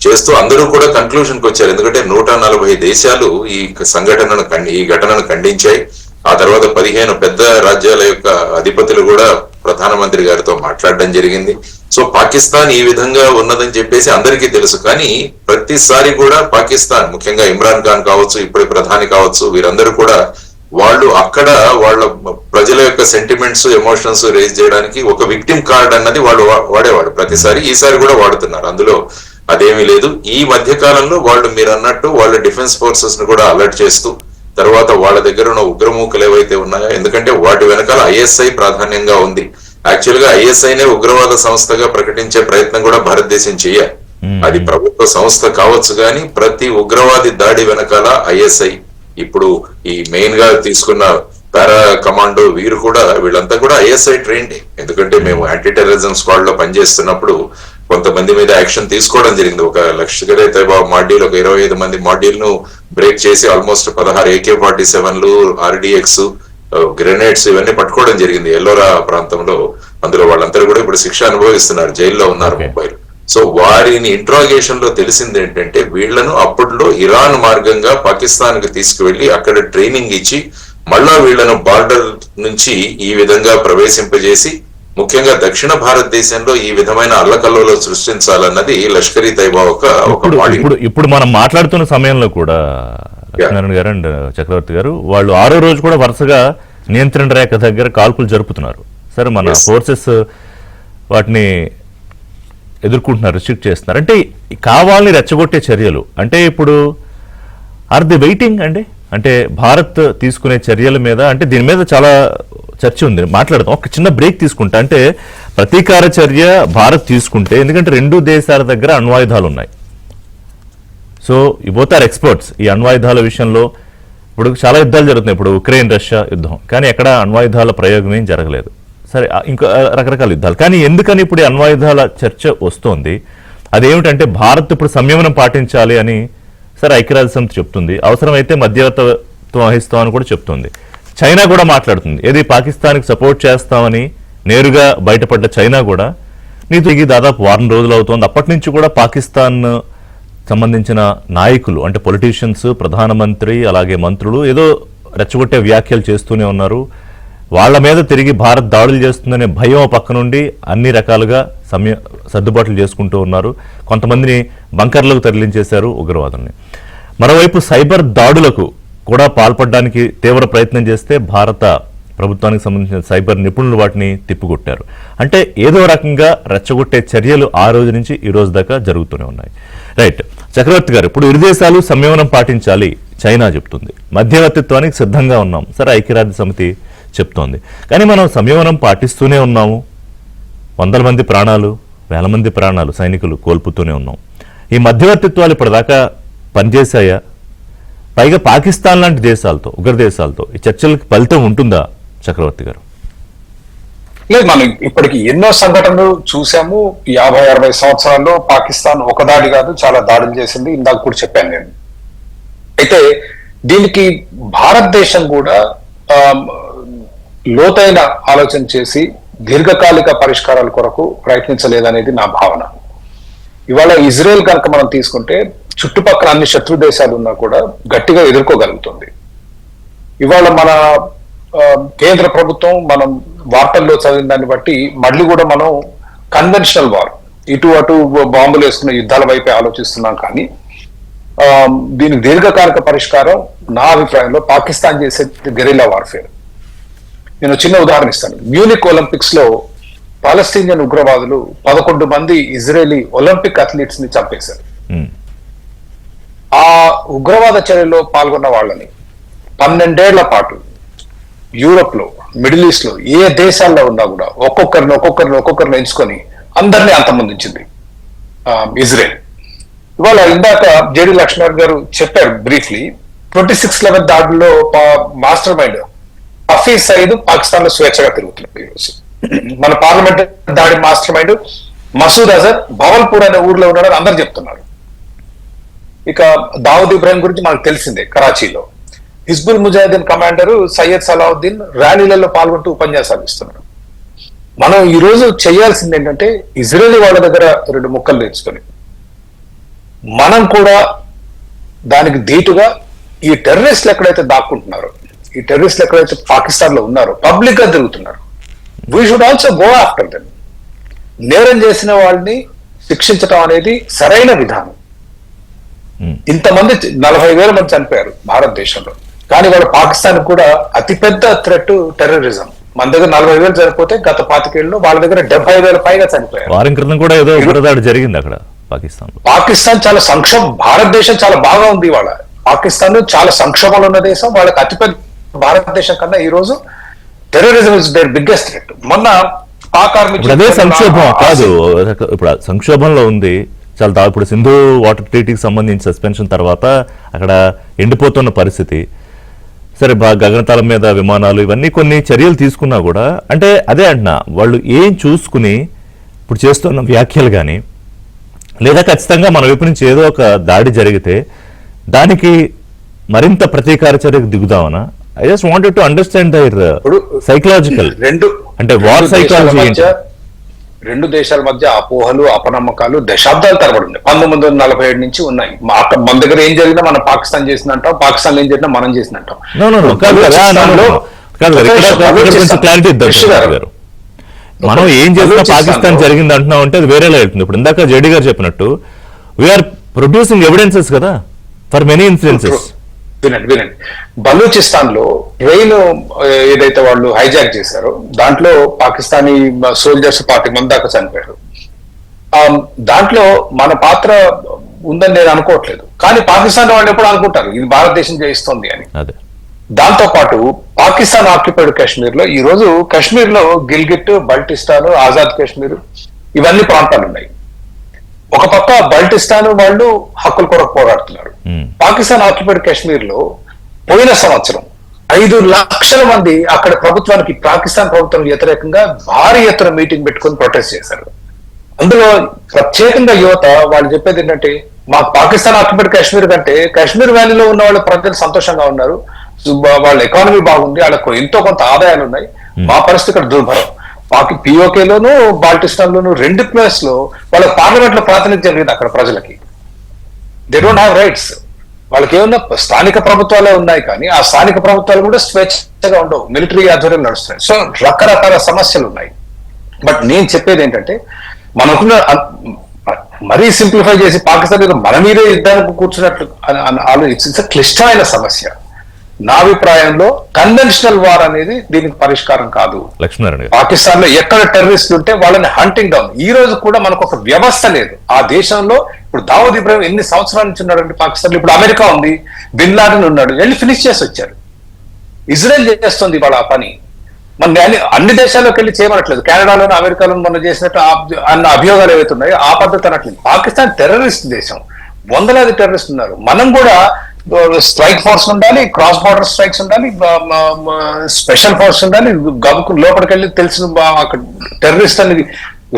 చేస్తూ అందరూ కూడా కన్క్లూజన్ కి వచ్చారు. ఎందుకంటే 140 దేశాలు ఈ ఘటనను ఖండించాయి. ఆ తర్వాత 15 పెద్ద రాజ్యాల యొక్క అధిపతులు కూడా ప్రధానమంత్రి గారితో మాట్లాడడం జరిగింది. సో పాకిస్తాన్ ఈ విధంగా ఉన్నదని చెప్పేసి అందరికీ తెలుసు. కానీ ప్రతిసారి కూడా పాకిస్తాన్ ముఖ్యంగా ఇమ్రాన్ ఖాన్ కావచ్చు, ఇప్పుడే ప్రధాని కావచ్చు, వీరందరూ కూడా వాళ్ళు అక్కడ వాళ్ళ ప్రజల యొక్క సెంటిమెంట్స్ ఎమోషన్స్ రేజ్ చేయడానికి ఒక విక్టిమ్ కార్డ్ అన్నది వాళ్ళు వాడేవాడు ప్రతిసారి. ఈసారి కూడా వాడుతున్నారు, అందులో అదేమీ లేదు. ఈ మధ్య కాలంలో వాళ్ళు మీరు అన్నట్టు వాళ్ళ డిఫెన్స్ ఫోర్సెస్ ను కూడా అలర్ట్ చేస్తూ, తర్వాత వాళ్ళ దగ్గర ఉన్న ఉగ్రమూకలు ఏవైతే ఉన్నాయో, ఎందుకంటే వాటి వెనకాల ఐఎస్ఐ ప్రాధాన్యంగా ఉంది. యాక్చువల్ గా ఐఎస్ఐనే ఉగ్రవాద సంస్థగా ప్రకటించే ప్రయత్నం కూడా భారతదేశం చేయాలి. అది ప్రభుత్వ సంస్థ కావచ్చు, కానీ ప్రతి ఉగ్రవాది దాడి వెనకాల ఐఎస్ఐ. ఇప్పుడు ఈ మెయిన్ గా తీసుకున్న పారా కమాండో వీరు కూడా, వీళ్ళంతా కూడా ఐఎస్ఐ ట్రైన్డ్. ఎందుకంటే మేము యాంటీ టెర్రరిజం స్క్వాడ్ లో పనిచేస్తున్నప్పుడు కొంతమంది మీద యాక్షన్ తీసుకోవడం జరిగింది. ఒక లష్కర్ ఏ తైబా మాడ్యూల్, ఒక 25 మంది మాడ్యూల్ ను బ్రేక్ చేసి ఆల్మోస్ట్ 16 AK-47లు, RDX, గ్రెనేడ్స్ ఇవన్నీ పట్టుకోవడం జరిగింది ఎల్లోరా ప్రాంతంలో. అందులో వాళ్ళందరూ కూడా ఇప్పుడు శిక్ష అనుభవిస్తున్నారు, జైల్లో ఉన్నారు ముంబైలో. సో వారిని ఇంట్రాగేషన్ లో తెలిసింది ఏంటంటే, వీళ్లను అప్పట్లో ఇరాన్ మార్గంగా పాకిస్తాన్ కి తీసుకువెళ్లి అక్కడ ట్రైనింగ్ ఇచ్చి మళ్ళా వీళ్లను బార్డర్ నుంచి ఈ విధంగా ప్రవేశింపజేసి, ముఖ్యంగా దక్షిణ భారతదేశంలో ఈ విధమైన అల్లకల్లోలు సృష్టించాలన్నది లష్కర్-ఈ తైబా ఇప్పుడు మనం మాట్లాడుతున్న సమయంలో కూడా లక్ష్మీనారాయణ గారు అండ్ చక్రవర్తి గారు, వాళ్ళు 6వ రోజు కూడా వరుసగా నియంత్రణ రేఖ దగ్గర కాల్పులు జరుపుతున్నారు. సరే, మన ఫోర్సెస్ వాటిని ఎదుర్కొంటున్నారు, రిస్ట్రిక్ట్ చేస్తున్నారు. అంటే కావాలని రెచ్చగొట్టే చర్యలు అంటే ఇప్పుడు ఆర్ ది వెయిటింగ్ అండి? అంటే భారత్ తీసుకునే చర్యల మీద, అంటే దీని మీద చాలా చర్చ ఉంది, మాట్లాడదాం. ఒక చిన్న బ్రేక్ తీసుకుంటా. అంటే ప్రతీకార చర్య భారత్ తీసుకుంటే, ఎందుకంటే 2 దేశాల దగ్గర అణ్వాయుధాలు ఉన్నాయి. సో ఈ బోత్ ఆర్ ఎక్స్పర్ట్స్ ఈ అణ్వాయుధాల విషయంలో. ఇప్పుడు చాలా యుద్ధాలు జరుగుతున్నాయి, ఇప్పుడు ఉక్రెయిన్ రష్యా యుద్ధం, కానీ ఎక్కడ అణ్వాయుధాల ప్రయోగం ఏం జరగలేదు. సరే, ఇంకా రకరకాల యుద్ధాలు. కానీ ఎందుకని ఇప్పుడు అణ్వాయుధాల చర్చ వస్తోంది? అదేమిటంటే భారత్ ఇప్పుడు సంయమనం పాటించాలి అని సరే ఐక్యరాజ్య సమితి చెప్తుంది, అవసరమైతే మధ్యవర్తిత్వం వహిస్తామని కూడా చెప్తుంది. చైనా కూడా మాట్లాడుతుంది, ఏది పాకిస్తాన్కి సపోర్ట్ చేస్తామని నేరుగా బయటపడ్డ చైనా కూడా నీతికి దాదాపు 1 రోజులు అవుతోంది. అప్పటి నుంచి కూడా పాకిస్తాన్ సంబంధించిన నాయకులు, అంటే పొలిటీషియన్స్, ప్రధానమంత్రి, అలాగే మంత్రులు ఏదో రెచ్చగొట్టే వ్యాఖ్యలు చేస్తూనే ఉన్నారు. వాళ్ళ మీద తిరిగి భారత్ దాడులు చేస్తుందనే భయం పక్క నుండి అన్ని రకాలుగా సర్దుబాట్లు చేసుకుంటూ ఉన్నారు. కొంతమందిని బంకర్లకు తరలించేశారు ఉగ్రవాదుల్ని. మరోవైపు సైబర్ దాడులకు కూడా పాల్పడడానికి తీవ్ర ప్రయత్నం చేస్తే భారత ప్రభుత్వానికి సంబంధించిన సైబర్ నిపుణులు వాటిని తిప్పికొట్టారు. అంటే ఏదో రకంగా రెచ్చగొట్టే చర్యలు ఆ రోజు నుంచి ఈ రోజు దాకా జరుగుతూనే ఉన్నాయి. రైట్, చక్రవర్తి గారు, ఇప్పుడు ఇరు దేశాలు సంయమనం పాటించాలి చైనా చెప్తుంది, మధ్యవర్తిత్వానికి సిద్ధంగా ఉన్నాం సరే ఐక్యరాజ్య సమితి చెప్తోంది. కానీ మనం సంయమనం పాటిస్తూనే ఉన్నాము, 100 మంది ప్రాణాలు, 1000 మంది ప్రాణాలు సైనికులు కోల్పోతూనే ఉన్నాం. ఈ మధ్యవర్తిత్వాలు ఇప్పటిదాకా పనిచేశాయా? పైగా పాకిస్తాన్ లాంటి దేశాలతో, ఉగ్ర దేశాలతో ఈ చర్చలకు ఫలితం ఉంటుందా చక్రవర్తి గారు? లేదు, మనం ఇప్పటికి ఎన్నో సంఘటనలు చూసాము. 50-60 సంవత్సరాల్లో పాకిస్తాన్ ఒక దాడి కాదు, చాలా దాడులు చేసింది. ఇందాక కూడా చెప్పాను నేను. అయితే దీనికి భారతదేశం కూడా లోతైన ఆలోచన చేసి దీర్ఘకాలిక పరిష్కారాల కొరకు ప్రయత్నించలేదనేది నా భావన. ఇవాళ ఇజ్రాయెల్ కనుక మనం తీసుకుంటే చుట్టుపక్కల అన్ని శత్రు దేశాలు ఉన్నా కూడా గట్టిగా ఎదుర్కోగలుగుతుంది. ఇవాళ మన కేంద్ర ప్రభుత్వం, మనం వార్తల్లో చదివిన దాన్ని బట్టి మళ్ళీ కూడా మనం కన్వెన్షనల్ వార్, ఇటు అటు బాంబులు వేసుకున్న యుద్ధాల వైపే ఆలోచిస్తున్నాం. కానీ దీనికి దీర్ఘకాలిక పరిష్కారం నా అభిప్రాయంలో పాకిస్తాన్ చేసే గెరిల్లా వార్ఫేర్. నేను చిన్న ఉదాహరణ ఇస్తాను. మ్యూనిక్ ఒలింపిక్స్ లో పాలస్తీనియన్ ఉగ్రవాదులు 11 మంది ఇజ్రాయేలీ ఒలింపిక్ అథ్లీట్స్ ని చంపేశారు. ఆ ఉగ్రవాద చర్యలో పాల్గొన్న వాళ్ళని 12 ఏళ్ల పాటు యూరోప్ లో, మిడిల్ ఈస్ట్ లో, ఏ దేశాల్లో ఉన్నా కూడా ఒక్కొక్కరిని ఎంచుకొని అందరినీ అంతమొందించింది ఇజ్రాయెల్. ఇవాళ ఇందాక జేడి లక్ష్మణ్ గారు చెప్పారు బ్రీఫ్లీ, 26/11 దాడుల్లో మాస్టర్ మైండ్ హఫీజ్ సయీద్ పాకిస్తాన్ లో స్వేచ్ఛగా తిరుగుతున్నారు ఈరోజు. మన పార్లమెంట్ దాడి మాస్టర్ మైండ్ మసూద్ అజర్ భవల్పూర్ అనే ఊర్లో ఉన్నాడని అందరు చెప్తున్నారు. ఇక దావుద్ ఇబ్రాహిం గురించి మనకు తెలిసిందే, కరాచీలో. హిజ్బుల్ ముజాహిదీన్ కమాండర్ సయ్యద్ సలావుద్దీన్ ర్యాలీలలో పాల్గొంటూ ఉపన్యాసాలు ఇస్తున్నారు. మనం ఈ రోజు చేయాల్సింది ఏంటంటే, ఇజ్రాయేలీ వాళ్ళ దగ్గర 2 ముక్కలు నేర్చుకొని మనం కూడా దానికి ధీటుగా ఈ టెర్రరిస్టులు ఎక్కడైతే దాక్కుంటున్నారో, ఈ టెర్రరిస్టులు ఎక్కడైతే పాకిస్తాన్ లో ఉన్నారో, పబ్లిక్ గా తిరుగుతున్నారు, we should also go after them. నేరం చేసిన వాళ్ళని శిక్షించడం అనేది సరైన విధానం. ఇంతమంది 40,000 మంది చనిపోయారు భారతదేశంలో. కానీ వాళ్ళు పాకిస్తాన్ కూడా అతిపెద్ద థ్రెట్ టెర్రరిజం. మన దగ్గర 40,000 చనిపోతే గత 25 ఏళ్ళలో వాళ్ళ దగ్గర 70,000 పైగా చనిపోయారు. వారం క్రితం కూడా ఏదో ఉగ్రదాడి జరిగింది అక్కడ పాకిస్తాన్. పాకిస్తాన్ చాలా భారతదేశం చాలా బాగా ఉంది ఇవాళ. పాకిస్తాన్ చాలా సంక్షోభంలో ఉన్న దేశం. వాళ్ళకి అతిపెద్ద భారతదేశం కన్నా ఈ రోజు terrorism is their biggest threat. మొన్న పాక్ ఆర్మీ అదే సంక్షోభం కాదు, ఇప్పుడు సంక్షోభంలో ఉంది చాలా. ఇప్పుడు సింధు వాటర్ ట్రీటీకి సంబంధించి సస్పెన్షన్ తర్వాత అక్కడ ఎండిపోతున్న పరిస్థితి. సరే గగనతలం మీద విమానాలు ఇవన్నీ కొన్ని చర్యలు తీసుకున్నా కూడా, అంటే అదే అంటున్నా, వాళ్ళు ఏం చూసుకుని ఇప్పుడు చేస్తున్న వ్యాఖ్యలు కానీ, లేదా ఖచ్చితంగా మన వైపు నుంచి ఏదో ఒక దాడి జరిగితే దానికి మరింత ప్రతీకార చర్యకు దిగుదామనా? I just wanted to understand their psychological, అంటే వార్ సైకాలజీ. రెండు దేశాల మధ్య అపోహలు, అపనమ్మకాలు దశాబ్దాల తరబడి ఉన్నాయి. 1947 నుంచి ఉన్నాయి. మన దగ్గర ఏం జరిగినా మనం పాకిస్తాన్ చేసినంటాం, పాకిస్తాన్ ఏం జరిగినా మనం చేసినంటాం. మనం ఏం చేసినా పాకిస్తాన్ జరిగింది అంటున్నాం అంటే అది వేరేలా వెళ్తుంది. ఇప్పుడు ఇందాక జేడీ గారు చెప్పినట్టు వీఆర్ ప్రొడ్యూసింగ్ ఎవిడెన్సెస్ కదా ఫర్ మెనీ ఇన్సిడెన్సెస్. వినండి, బలూచిస్తాన్ లో ట్రైన్ ఏదైతే వాళ్ళు హైజాక్ చేశారో దాంట్లో పాకిస్తానీ సోల్జర్స్ 40 మంది దాకా చనిపోయారు. దాంట్లో మన పాత్ర ఉందని నేను అనుకోవట్లేదు, కానీ పాకిస్తాన్ వాళ్ళు ఎప్పుడు అనుకుంటారు ఇది భారతదేశం జయిస్తోంది అని. దాంతో పాటు పాకిస్తాన్ ఆక్యుపైడ్ కాశ్మీర్ లో ఈ రోజు కాశ్మీర్ లో గిల్గిట్, బల్టిస్తాన్, ఆజాద్ కాశ్మీర్ ఇవన్నీ ప్రాంతాలు ఉన్నాయి. ఒక పక్క బల్టిస్తాన్ వాళ్ళు హక్కుల కొరకు పోరాడుతున్నారు. పాకిస్తాన్ ఆక్యుపైడ్ కాశ్మీర్ లో పోయిన సంవత్సరం 5 లక్షల మంది అక్కడ ప్రభుత్వానికి, పాకిస్తాన్ ప్రభుత్వం వ్యతిరేకంగా భారీ ఎత్తున మీటింగ్ పెట్టుకుని ప్రొటెస్ట్ చేశారు. అందులో ప్రత్యేకంగా యువత వాళ్ళు చెప్పేది ఏంటంటే, మాకు పాకిస్తాన్ ఆక్యుపైడ్ కాశ్మీర్ కంటే కాశ్మీర్ వ్యాలీలో ఉన్న వాళ్ళ ప్రజలు సంతోషంగా ఉన్నారు, వాళ్ళ ఎకానమీ బాగుంది, వాళ్ళకు ఎంతో కొంత ఆదాయాలు ఉన్నాయి, మా పరిస్థితి ఇక్కడ దుర్భరం. పిఓకేలోను బాల్టిస్తాన్ లోను 2 ప్లేస్ లో వాళ్ళ పార్లమెంట్ లో ప్రాతినిధ్యం లేదు అక్కడ ప్రజలకి. They don't have rights. వాళ్ళకి ఏమన్నా స్థానిక ప్రభుత్వాలే ఉన్నాయి, కానీ ఆ స్థానిక ప్రభుత్వాలు కూడా స్వేచ్ఛగా ఉండవు, మిలిటరీ ఆధ్వర్యం నడుస్తున్నాయి. సో రకరకాల సమస్యలు ఉన్నాయి. బట్ నేను చెప్పేది ఏంటంటే, మనకున్న మరీ సింప్లిఫై చేసి పాకిస్తాన్ మీద మన మీదే యుద్ధానికి కూర్చున్నట్లు ఆలోచించే క్లిష్టమైన సమస్య. నా అభిప్రాయంలో కన్వెన్షనల్ వార్ అనేది దీనికి పరిష్కారం కాదు. పాకిస్తాన్ లో ఎక్కడ టెర్రరిస్టులు ఉంటే వాళ్ళని హంటింగ్ డౌన్. ఈ రోజు కూడా మనకు ఒక వ్యవస్థ లేదు ఆ దేశంలో. ఇప్పుడు దావూద్ ఇబ్రాహిం ఎన్ని సంవత్సరాల నుంచి ఉన్నాడంటే పాకిస్తాన్. ఇప్పుడు అమెరికా ఉంది, బిన్ లాడెన్ ఉన్నాడు, వెళ్ళి ఫినిష్ చేసి వచ్చారు. ఇజ్రాయెల్ చేస్తుంది వాళ్ళ ఆ పని. మన అన్ని దేశాల్లోకి వెళ్ళి చేయమనట్లేదు. కెనడాలోను, అమెరికాలోను మనం చేసినట్టు అన్న అభియోగాలు ఏవైతే ఉన్నాయో ఆ పద్ధతి అనట్లేదు. పాకిస్తాన్ టెర్రరిస్ట్ దేశం, వందలాది టెర్రరిస్ట్ ఉన్నారు. మనం కూడా స్ట్రైక్ ఫోర్స్ ఉండాలి, క్రాస్ బార్డర్ స్ట్రైక్స్ ఉండాలి, స్పెషల్ ఫోర్స్ ఉండాలి. గబుకు లోపలికి వెళ్ళి తెలిసిన అక్కడ టెర్రరిస్ట్ అనేది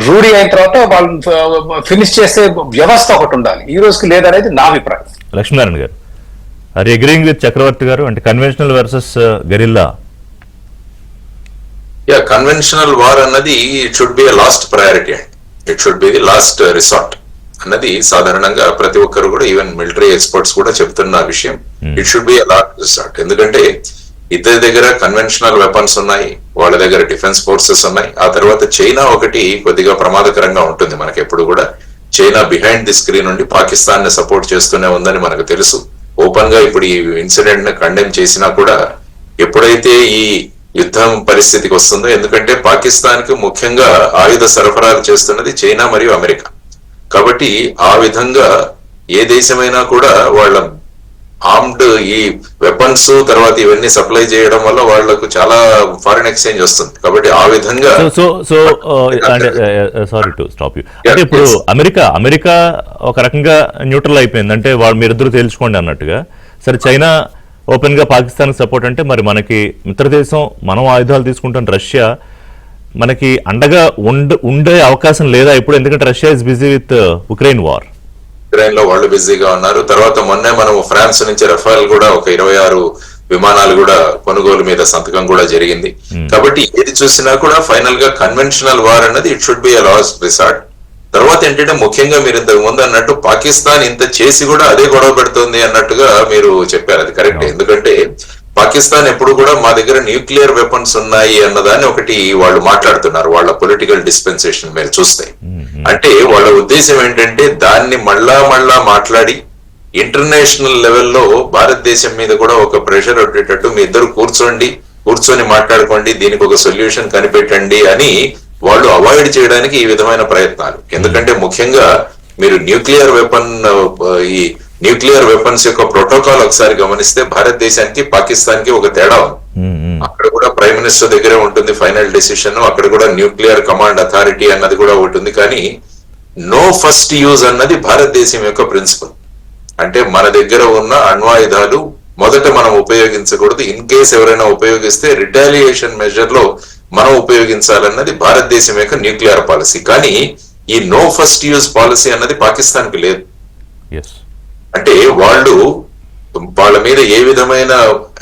రూఢి అయిన తర్వాత వాళ్ళు ఫినిష్ చేసే వ్యవస్థ ఒకటి ఉండాలి. ఈ రోజుకి లేదనేది నా అభిప్రాయం. లక్ష్మీనారాయణ గారు, are you agreeing with Chakravarthi గారు? అంటే conventional versus guerrilla. Conventional war అన్నది it should be last priority, it should be the last resort అన్నది సాధారణంగా ప్రతి ఒక్కరు కూడా, ఈవెన్ మిలిటరీ ఎక్స్పర్ట్స్ కూడా చెప్తున్న విషయం. It should be last resort. ఎందుకంటే ఇద్దరి దగ్గర కన్వెన్షనల్ వెపన్స్ ఉన్నాయి, వాళ్ళ దగ్గర డిఫెన్స్ ఫోర్సెస్ ఉన్నాయి. ఆ తర్వాత చైనా ఒకటి కొద్దిగా ప్రమాదకరంగా ఉంటుంది మనకి ఎప్పుడు కూడా. చైనా బిహైండ్ ది స్క్రీన్ నుండి పాకిస్తాన్ ని సపోర్ట్ చేస్తూనే ఉందని మనకు తెలుసు. ఓపెన్ గా ఇప్పుడు ఈ ఇన్సిడెంట్ ని కండెమ్ చేసినా కూడా ఎప్పుడైతే ఈ యుద్ధం పరిస్థితికి వస్తుందో, ఎందుకంటే పాకిస్తాన్ కి ముఖ్యంగా ఆయుధ సరఫరాలు చేస్తున్నది చైనా మరియు అమెరికా. కాబట్టి ఆ విధంగా ఏ దేశమైనా కూడా వాళ్ళ ఆర్మ్డ్ ఈ వెపన్స్ తర్వాత ఇవన్నీ సప్లై చేయడం వల్ల వాళ్లకు చాలా ఫారిన్ ఎక్స్చేంజ్ వస్తుంది. కాబట్టి ఆ విధంగా సారీ టు స్టాప్ యూ, అంటే ఇప్పుడు అమెరికా ఒక రకంగా న్యూట్రల్ అయిపోయింది, అంటే వాళ్ళు మీరిద్దరు తేల్చుకోండి అన్నట్టుగా. సరే, చైనా ఓపెన్ గా పాకిస్తాన్ సపోర్ట్ అంటే, మరి మనకి మిత్రదేశం, మనం ఆయుధాలు తీసుకుంటాం, రష్యా మనకి అండగా ఉండే అవకాశం లేదా ఇప్పుడు? ఎందుకంటే Russia is busy with Ukraine war. Ukraine లో వాళ్ళు బిజీగా ఉన్నారు. తర్వాత మొన్నే మనం ఫ్రాన్స్ నుంచి రఫాల్ కూడా ఒక 26 విమానాలు కూడా కొనుగోలు మీద సంతకం కూడా జరిగింది. కాబట్టి ఏది చూసినా కూడా ఫైనల్ గా కన్వెన్షనల్ వార్ అన్నది it should B a last resort. తర్వాత ఏంటంటే ముఖ్యంగా మీరు ఇంతకు ముందు అన్నట్టు పాకిస్తాన్ ఇంత చేసి కూడా అదే గొడవ పెడుతుంది అన్నట్టుగా మీరు చెప్పారు. అది కరెక్ట్. ఎందుకంటే పాకిస్తాన్ ఎప్పుడు కూడా మా దగ్గర న్యూక్లియర్ వెపన్స్ ఉన్నాయి అన్నదాన్ని ఒకటి వాళ్ళు మాట్లాడుతున్నారు వాళ్ళ పొలిటికల్ డిస్పెన్సేషన్ మీరు చూస్తే. అంటే వాళ్ళ ఉద్దేశం ఏంటంటే దాన్ని మళ్ళా మాట్లాడి ఇంటర్నేషనల్ లెవెల్లో భారతదేశం మీద కూడా ఒక ప్రెషర్ ఉండేటట్టు మీ ఇద్దరు కూర్చొని మాట్లాడుకోండి, దీనికి ఒక సొల్యూషన్ కనిపెట్టండి అని వాళ్ళు అవాయిడ్ చేయడానికి ఈ విధమైన ప్రయత్నాలు. ఎందుకంటే ముఖ్యంగా మీరు న్యూక్లియర్ వెపన్స్ యొక్క ప్రోటోకాల్ ఒకసారి గమనిస్తే భారతదేశానికి పాకిస్తాన్ కి ఒక తేడా ఉంది. అక్కడ కూడా ప్రైమ్ మినిస్టర్ దగ్గరే ఉంటుంది ఫైనల్ డెసిషన్, అక్కడ కూడా న్యూక్లియర్ కమాండ్ అథారిటీ అన్నది కూడా ఉంటుంది. కానీ నో ఫస్ట్ యూజ్ అన్నది భారతదేశం యొక్క ప్రిన్సిపల్. అంటే మన దగ్గర ఉన్న అణ్వాయుధాలు మొదట మనం ఉపయోగించకూడదు, ఇన్ కేస్ ఎవరైనా ఉపయోగిస్తే రిటాలియేషన్ మెజర్ లో మనం ఉపయోగించాలన్నది భారతదేశం యొక్క న్యూక్లియర్ పాలసీ. కానీ ఈ నో ఫస్ట్ యూజ్ పాలసీ అన్నది పాకిస్తాన్ కి లేదు. అంటే వాళ్ళ మీద ఏ విధమైన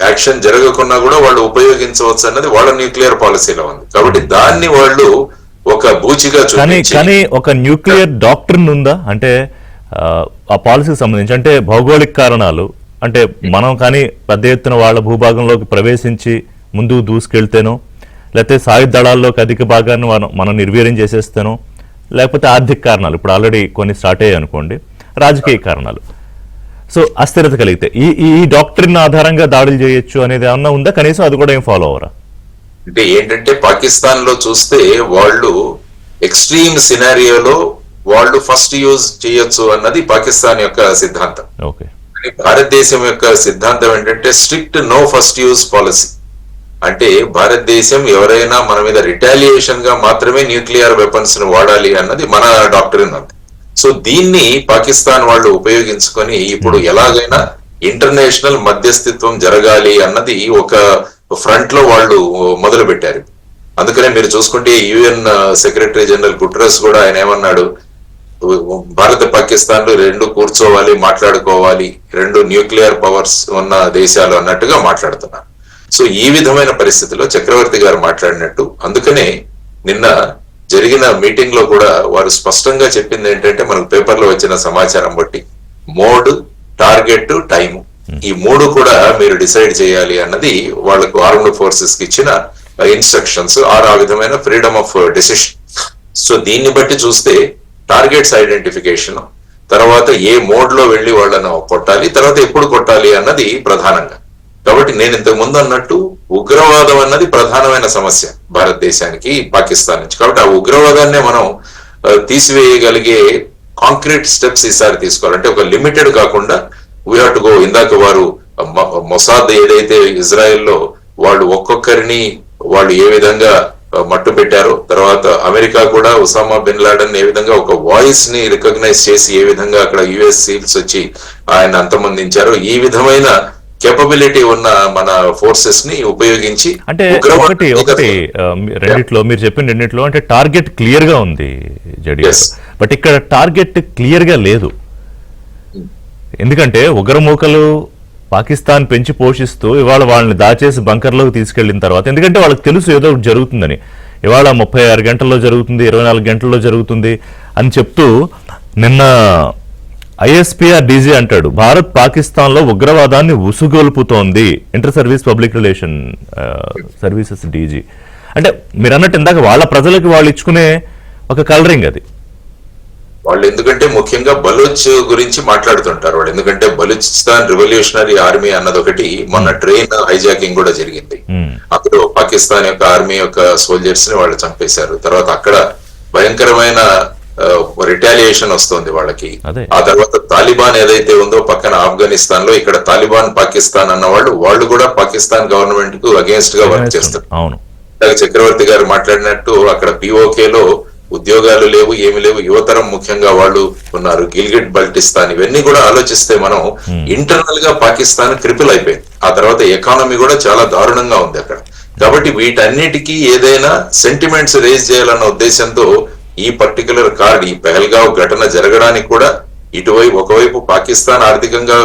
యాక్షన్ జరగకున్నా కూడా వాళ్ళు ఉపయోగించవచ్చు అన్నది వాళ్ళ న్యూక్లియర్ పాలసీలో ఉంది. కాబట్టి దాన్ని వాళ్ళు ఒక బూచిగా కానీ ఒక న్యూక్లియర్ డాక్టర్ ఉందా అంటే ఆ పాలసీకి సంబంధించి? అంటే భౌగోళిక కారణాలు, అంటే మనం కానీ పెద్ద ఎత్తున వాళ్ళ భూభాగంలోకి ప్రవేశించి ముందుకు దూసుకెళ్తేనో, లేకపోతే సాయుధ దళాల్లోకి అధిక భాగాన్ని మనం నిర్వీర్యం చేసేస్తేనో, లేకపోతే ఆర్థిక కారణాలు, ఇప్పుడు ఆల్రెడీ కొన్ని స్టార్ట్ అయ్యాయి అనుకోండి, రాజకీయ కారణాలు. సో అస్థిరత కలిగితే ఈ డాక్టరీన్ ఆధారంగా దాడులు చేయొచ్చు అనేది ఏమన్నా ఉందా? కనీసం అది కూడా ఏం ఫాలో అవరా? అంటే ఏంటంటే పాకిస్తాన్ లో చూస్తే వాళ్ళు ఎక్స్ట్రీమ్ సినారియోలో వాళ్ళు ఫస్ట్ యూజ్ చేయొచ్చు అన్నది పాకిస్తాన్ యొక్క సిద్ధాంతం. భారతదేశం యొక్క సిద్ధాంతం ఏంటంటే strict no first use policy. అంటే భారతదేశం ఎవరైనా మన మీద రిటాలియేషన్ గా మాత్రమే న్యూక్లియర్ వెపన్స్ ను వాడాలి అన్నది మన డాక్టరీన్ ఉంది. సో దీన్ని పాకిస్తాన్ వాళ్ళు ఉపయోగించుకొని ఇప్పుడు ఎలాగైనా ఇంటర్నేషనల్ మధ్యస్థిత్వం జరగాలి అన్నది ఒక ఫ్రంట్ లో వాళ్ళు మొదలు పెట్టారు. అందుకనే మీరు చూసుకుంటే యుఎన్ సెక్రటరీ జనరల్ గుటెరస్ కూడా ఆయన ఏమన్నాడు, భారత పాకిస్తాన్లు రెండు కూర్చోవాలి, మాట్లాడుకోవాలి, రెండు న్యూక్లియర్ పవర్స్ ఉన్న దేశాలు అన్నట్టుగా మాట్లాడుతున్నారు. సో ఈ విధమైన పరిస్థితిలో చక్రవర్తి గారు మాట్లాడినట్టు, అందుకనే నిన్న జరిగిన మీటింగ్ లో కూడా వారు స్పష్టంగా చెప్పింది ఏంటంటే, మనకు పేపర్ లో వచ్చిన సమాచారం బట్టి మోడ్, టార్గెట్, టైం, ఈ మూడు కూడా మీరు డిసైడ్ చేయాలి అన్నది వాళ్ళకు ఆర్మ్డ్ ఫోర్సెస్ కి ఇచ్చిన ఇన్స్ట్రక్షన్స్ ఆ విధమైన ఫ్రీడమ్ ఆఫ్ డెసిషన్. సో దీన్ని బట్టి చూస్తే టార్గెట్స్ ఐడెంటిఫికేషన్, తర్వాత ఏ మోడ్ లో వెళ్లి వాళ్ళను కొట్టాలి, తర్వాత ఎప్పుడు కొట్టాలి అన్నది ప్రధానంగా. కాబట్టి నేను ఇంతకు ముందు అన్నట్టు ఉగ్రవాదం అన్నది ప్రధానమైన సమస్య భారతదేశానికి పాకిస్తాన్ నుంచి. కాబట్టి ఆ ఉగ్రవాదాన్ని మనం తీసివేయగలిగే కాంక్రీట్ స్టెప్స్ ఈసారి తీసుకోవాలి. అంటే ఒక లిమిటెడ్ కాకుండా వీ హావ్ టు గో. ఇందాక వారు మొసాద్ ఏదైతే ఇజ్రాయెల్లో వాళ్ళు ఒక్కొక్కరిని వాళ్ళు ఏ విధంగా మట్టు పెట్టారో, తర్వాత అమెరికా కూడా ఉసామా బిన్ లాడెన్ ఏ విధంగా ఒక వాయిస్ ని రికగ్నైజ్ చేసి ఏ విధంగా అక్కడ యుఎస్ సీల్స్ వచ్చి ఆయన అంతమొందించారో, ఈ విధమైన కేపబిలిటీ ఉన్న మన ఫోర్సెస్ ని ఉపయోగించి, అంటే ఒకటి రెండిట్లో మీరు చెప్పిన రెండిట్లో అంటే టార్గెట్ క్లియర్ గా ఉంది జడి, బట్ ఇక్కడ టార్గెట్ క్లియర్ గా లేదు. ఎందుకంటే ఉగ్రమూకలు పాకిస్తాన్ పెంచి పోషిస్తూ ఇవాళ వాళ్ళని దాచేసి బంకర్లోకి తీసుకెళ్లిన తర్వాత, ఎందుకంటే వాళ్ళకి తెలుసు ఏదో ఒకటి జరుగుతుందని, ఇవాళ 36 గంటల్లో జరుగుతుంది, 24 గంటల్లో జరుగుతుంది అని చెప్తూ నిన్న ఐఎస్పీఆర్ డీజీ అంటాడు, భారత్ పాకిస్తాన్ లో ఉగ్రవాదాన్ని ఉసుగొల్పుతోంది, inter service public relation services DG. అంటే మీరు అన్నట్టు ఇందాక వాళ్ళ ప్రజలకు వాళ్ళు ఇచ్చుకునే ఒక కలరింగ్ అది. వాళ్ళు ఎందుకంటే ముఖ్యంగా బలూచ్ గురించి మాట్లాడుతుంటారు వాళ్ళు, ఎందుకంటే బలూచిస్తాన్ రివల్యూషనరీ ఆర్మీ అన్నది ఒకటి మొన్న ట్రైన్ హైజాకింగ్ కూడా జరిగింది. అప్పుడు పాకిస్తాన్ యొక్క ఆర్మీ యొక్క సోల్జర్స్ ని వాళ్ళు చంపేశారు. తర్వాత అక్కడ భయంకరమైన రిటాలియేషన్ వస్తుంది వాళ్ళకి. ఆ తర్వాత తాలిబాన్ ఏదైతే ఉందో పక్కన ఆఫ్ఘనిస్తాన్ లో, ఇక్కడ తాలిబాన్ పాకిస్తాన్ అన్న వాళ్ళు కూడా పాకిస్తాన్ గవర్నమెంట్ కు అగేన్స్ట్ గా వర్క్ చేస్తారు. చక్రవర్తి గారు మాట్లాడినట్టు అక్కడ పిఓకే లో ఉద్యోగాలు లేవు, ఏమి లేవు, యువతరం ముఖ్యంగా వాళ్ళు ఉన్నారు, గిల్గిట్ బల్టిస్తాన్, ఇవన్నీ కూడా ఆలోచిస్తే మనం ఇంటర్నల్ గా పాకిస్తాన్ క్రిపిల్ అయిపోయింది. ఆ తర్వాత ఎకానమీ కూడా చాలా దారుణంగా ఉంది అక్కడ. కాబట్టి వీటన్నిటికీ ఏదైనా సెంటిమెంట్స్ రేజ్ చేయాలన్న ఉద్దేశంతో ఈ పర్టికులర్ కార్డ్, ఈ పెహల్గావ్ ఘటన జరగడానికి కూడా ఒకవైపు పాకిస్తాన్ ఆర్థికంగా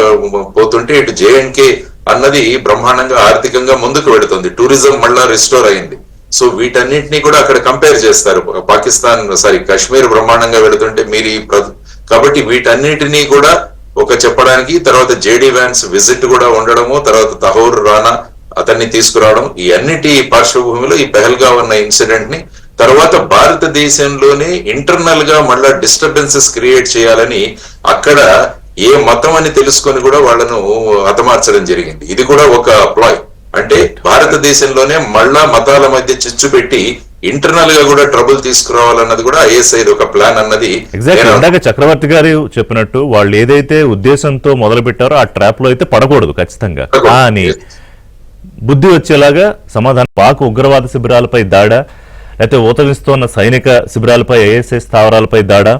పోతుంటే, ఇటు జేఎండ్కే అన్నది బ్రహ్మాండంగా ఆర్థికంగా ముందుకు వెళుతుంది, టూరిజం మళ్ళా రిస్టోర్ అయింది. సో వీటన్నిటినీ కూడా అక్కడ కంపేర్ చేస్తారు. కాశ్మీర్ బ్రహ్మాండంగా వెళుతుంటే కాబట్టి వీటన్నిటినీ కూడా చెప్పడానికి, తర్వాత జేడీ వ్యాన్స్ విజిట్ కూడా ఉండడము, తర్వాత తహూర్ రానా అతన్ని తీసుకురావడం, ఈ అన్నిటి పార్శ్వభూమిలో ఈ పెహల్గావ్ అన్న ఇన్సిడెంట్ ని తర్వాత భారతదేశంలోనే ఇంటర్నల్ గా మళ్ళా డిస్టర్బెన్సెస్ క్రియేట్ చేయాలని అక్కడ ఏ మతం అని తెలుసుకొని కూడా వాళ్ళను హతమార్చడం జరిగింది. ఇది కూడా ఒక ప్లాయ్. అంటే భారతదేశంలోనే మళ్ళా మతాల మధ్య చిచ్చు పెట్టి ఇంటర్నల్ గా కూడా ట్రబుల్ తీసుకురావాలన్నది కూడా ఐఎస్ఐ ఒక ప్లాన్ అన్నది. ఎగ్జాక్ట్లీ ఇందాక చక్రవర్తి గారు చెప్పినట్టు వాళ్ళు ఏదైతే ఉద్దేశంతో మొదలు పెట్టారో ఆ ట్రాప్ లో అయితే పడకూడదు ఖచ్చితంగా. కానీ బుద్ధి వచ్చేలాగా సమాధానం. పాక్ ఉగ్రవాద శిబిరాలపై దాడా, లేకపోతే ఊతమిస్తున్న సైనిక శిబిరాలపై ఐఎస్ఐ స్థావరాలపై దాడా,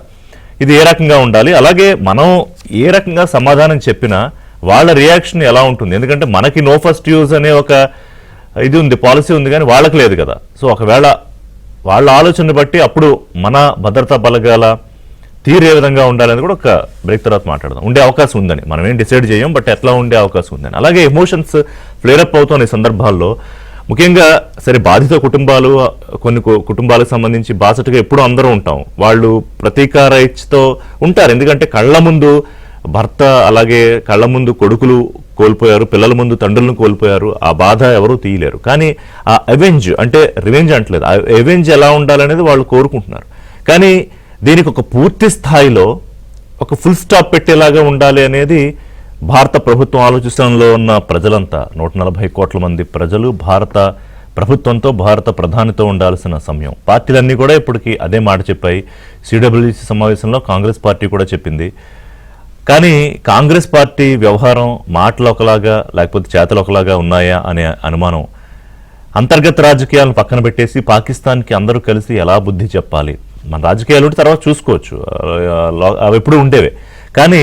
ఇది ఏ రకంగా ఉండాలి, అలాగే మనం ఏ రకంగా సమాధానం చెప్పినా వాళ్ళ రియాక్షన్ ఎలా ఉంటుంది? ఎందుకంటే మనకి నో ఫస్ట్ యూజ్ అనే ఒక ఇది ఉంది, పాలసీ ఉంది, కానీ వాళ్ళకి లేదు కదా. సో ఒకవేళ వాళ్ళ ఆలోచన బట్టి అప్పుడు మన భద్రతా బలగాల తీరు ఏ విధంగా ఉండాలని కూడా ఒక బ్రేక్ తర్వాత మాట్లాడదాం. ఉండే అవకాశం ఉందని మనం ఏం డిసైడ్ చేయం, బట్ ఎట్లా ఉండే అవకాశం ఉందని. అలాగే ఎమోషన్స్ ఫ్లేరప్ అవుతున్న ఈ సందర్భాల్లో ముఖ్యంగా సరే బాధిత కుటుంబాలు, కొన్ని కుటుంబాలకు సంబంధించి బాసటగా ఎప్పుడూ అందరూ ఉంటాం. వాళ్ళు ప్రతీకార ఇచ్చుతో ఉంటారు, ఎందుకంటే కళ్ళ ముందు భర్త, అలాగే కళ్ళ ముందు కొడుకులు కోల్పోయారు, పిల్లల ముందు తండ్రులను కోల్పోయారు. ఆ బాధ ఎవరూ తీయలేరు. కానీ ఆ అవెంజ్ అంటే రివెంజ్ అంటలేదు, ఆ అవెంజ్ ఎలా ఉండాలనేది వాళ్ళు కోరుకుంటున్నారు. కానీ దీనికి ఒక పూర్తి స్థాయిలో ఒక ఫుల్ స్టాప్ పెట్టేలాగా ఉండాలి అనేది భారత ప్రభుత్వం ఆలోచనలో ఉన్న ప్రజలంతా, 140 కోట్ల మంది ప్రజలు భారత ప్రభుత్వంతో, భారత ప్రధానితో ఉండాల్సిన సమయం. పార్టీలన్నీ కూడా ఇప్పటికీ అదే మాట చెప్పాయి. సిడబ్ల్యూసీ సమావేశంలో కాంగ్రెస్ పార్టీ కూడా చెప్పింది. కానీ కాంగ్రెస్ పార్టీ వ్యవహారం మాటలు ఒకలాగా లేకపోతే చేతలు ఒకలాగా ఉన్నాయా అనే అనుమానం. అంతర్గత రాజకీయాలను పక్కన పెట్టేసి పాకిస్తాన్కి అందరూ కలిసి ఎలా బుద్ధి చెప్పాలి, మన రాజకీయాలు ఉంటే తర్వాత చూసుకోవచ్చు, అవి ఎప్పుడు ఉండేవే. కానీ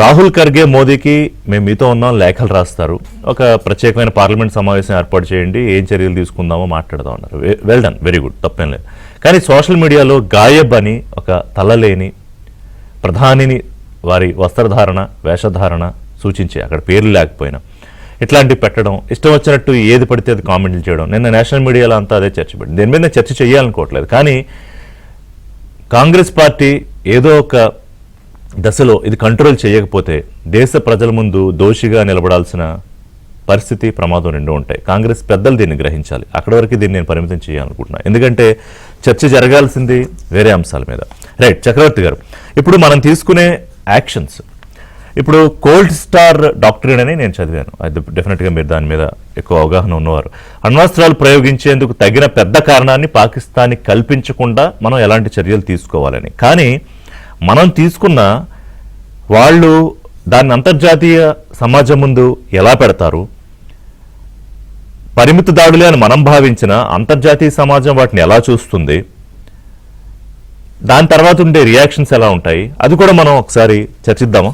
రాహుల్ ఖర్గే మోదీకి మేము మీతో ఉన్నాం లేఖలు రాస్తారు, ఒక ప్రత్యేకమైన పార్లమెంట్ సమావేశం ఏర్పాటు చేయండి, ఏం చర్యలు తీసుకుందామో మాట్లాడదాం అన్నారు. వెల్ డన్, వెరీ గుడ్, తప్పేం లేదు. కానీ సోషల్ మీడియాలో గాయబ్ అని ఒక తలలేని ప్రధానిని వారి వస్త్రధారణ, వేషధారణ సూచించే, అక్కడ పేర్లు లేకపోయినా ఇట్లాంటివి పెట్టడం, ఇష్టం వచ్చినట్టు ఏది పడితే అది కామెంట్లు చేయడం. నిన్న నేషనల్ మీడియాలో అంతా అదే చర్చ పెట్టింది. దేని మీద చర్చ చేయాలనుకోవట్లేదు. కానీ కాంగ్రెస్ పార్టీ ఏదో ఒక దశలో ఇది కంట్రోల్ చేయకపోతే దేశ ప్రజల ముందు దోషిగా నిలబడాల్సిన పరిస్థితి, ప్రమాదం రెండూ ఉంటాయి. కాంగ్రెస్ పెద్దలు దీన్ని గ్రహించాలి. అక్కడి వరకు దీన్ని నేను పరిమితం చేయాలనుకుంటున్నాను, ఎందుకంటే చర్చ జరగాల్సింది వేరే అంశాల మీద. రైట్, చక్రవర్తి గారు, ఇప్పుడు మనం తీసుకునే యాక్షన్స్, ఇప్పుడు కోల్డ్ స్టార్ డాక్టరీన్ అని నేను చదివాను, అది డెఫినెట్గా మీరు దాని మీద ఎక్కువ అవగాహన ఉన్నవారు. అణ్వస్త్రాలు ప్రయోగించేందుకు తగిన పెద్ద కారణాన్ని పాకిస్తాన్కి కల్పించకుండా మనం ఎలాంటి చర్యలు తీసుకోవాలని. కానీ మనం తీసుకున్న వాళ్ళు దాన్ని అంతర్జాతీయ సమాజం ముందు ఎలా పెడతారు? పరిమిత దాడులే అని మనం భావించిన అంతర్జాతీయ సమాజం వాటిని ఎలా చూస్తుంది? దాని తర్వాత ఉండే రియాక్షన్స్ ఎలా ఉంటాయి? అది కూడా మనం ఒకసారి చర్చిద్దామా?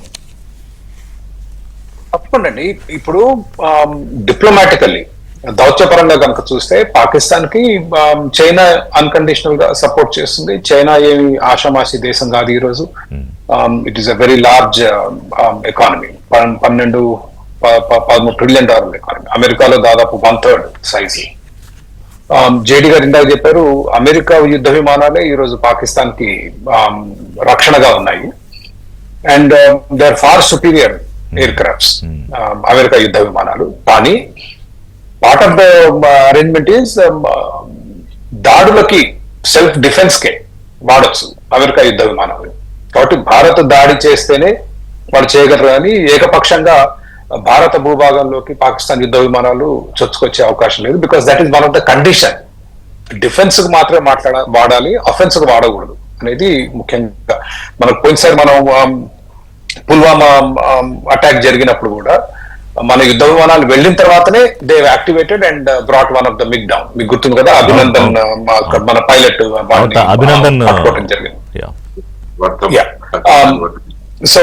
తప్పకుండా. ఇప్పుడు డిప్లొమాటికల్లీ, దౌత్యపరంగా కనుక చూస్తే పాకిస్తాన్ కి చైనా అన్కండిషనల్ గా సపోర్ట్ చేస్తుంది. చైనా ఏమి ఆషామాషి దేశం కాదు ఈ రోజు. It is a very large economy, 13 trillion డాలర్ల ఎకానమీ. అమెరికాలో దాదాపు 1/3 సైజు. జేడీ గారు ఇందాక చెప్పారు, అమెరికా యుద్ధ విమానాలే ఈ రోజు పాకిస్తాన్ కి రక్షణగా ఉన్నాయి. And they are far superior ఎయిర్ క్రాఫ్ట్స్, అమెరికా యుద్ధ విమానాలు. కానీ part of the arrangement is దాడులకి, సెల్ఫ్ డిఫెన్స్ కే వాడచ్చు అమెరికా యుద్ధ విమానాలు. కాబట్టి భారత్ దాడి చేస్తేనే వాళ్ళు చేయగలరు కానీ ఏకపక్షంగా భారత భూభాగంలోకి పాకిస్తాన్ యుద్ధ విమానాలు చొచ్చుకొచ్చే అవకాశం లేదు. Because that is one of the condition. Defence కు మాత్రమే వాడాలి, అఫెన్స్ కు వాడకూడదు అనేది ముఖ్యంగా. మనకు పోయినసారి మనం పుల్వామా అటాక్ జరిగినప్పుడు కూడా మన యుద్ధ విమానాలు వెళ్ళిన తర్వాతనే they activated and brought one of the MiG down. మీకు గుర్తుంది కదా, అభినందన్ మన పైలట్ అభినందన్ జరిగింది. So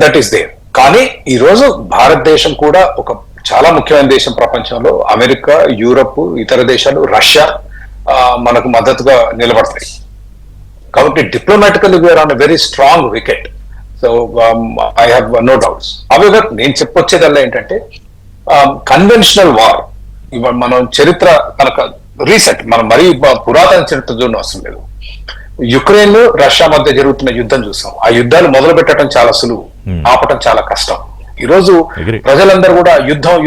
that is there. కానీ ఈ రోజు భారతదేశం కూడా ఒక చాలా ముఖ్యమైన దేశం ప్రపంచంలో. అమెరికా, యూరప్, ఇతర దేశాలు, రష్యా మనకు మద్దతుగా నిలబడతాయి. కాబట్టి diplomatically we are on a very strong wicket. So I have no doubts. However నేను చెప్పొచ్చేదల్లా ఏంటంటే, కన్వెన్షనల్ వార్ ఇవాళ మనం చరిత్ర కనుక రీసెంట్, మనం మరీ పురాతన చరిత్ర చూడడం అవసరం లేదు. యుక్రెయిన్ రష్యా మధ్య జరుగుతున్న యుద్ధం చూసాం. ఆ యుద్ధాలు మొదలు పెట్టడం చాలా సులువు, ఆపటం చాలా కష్టం. ఈ రోజు ప్రజలందరూ కూడా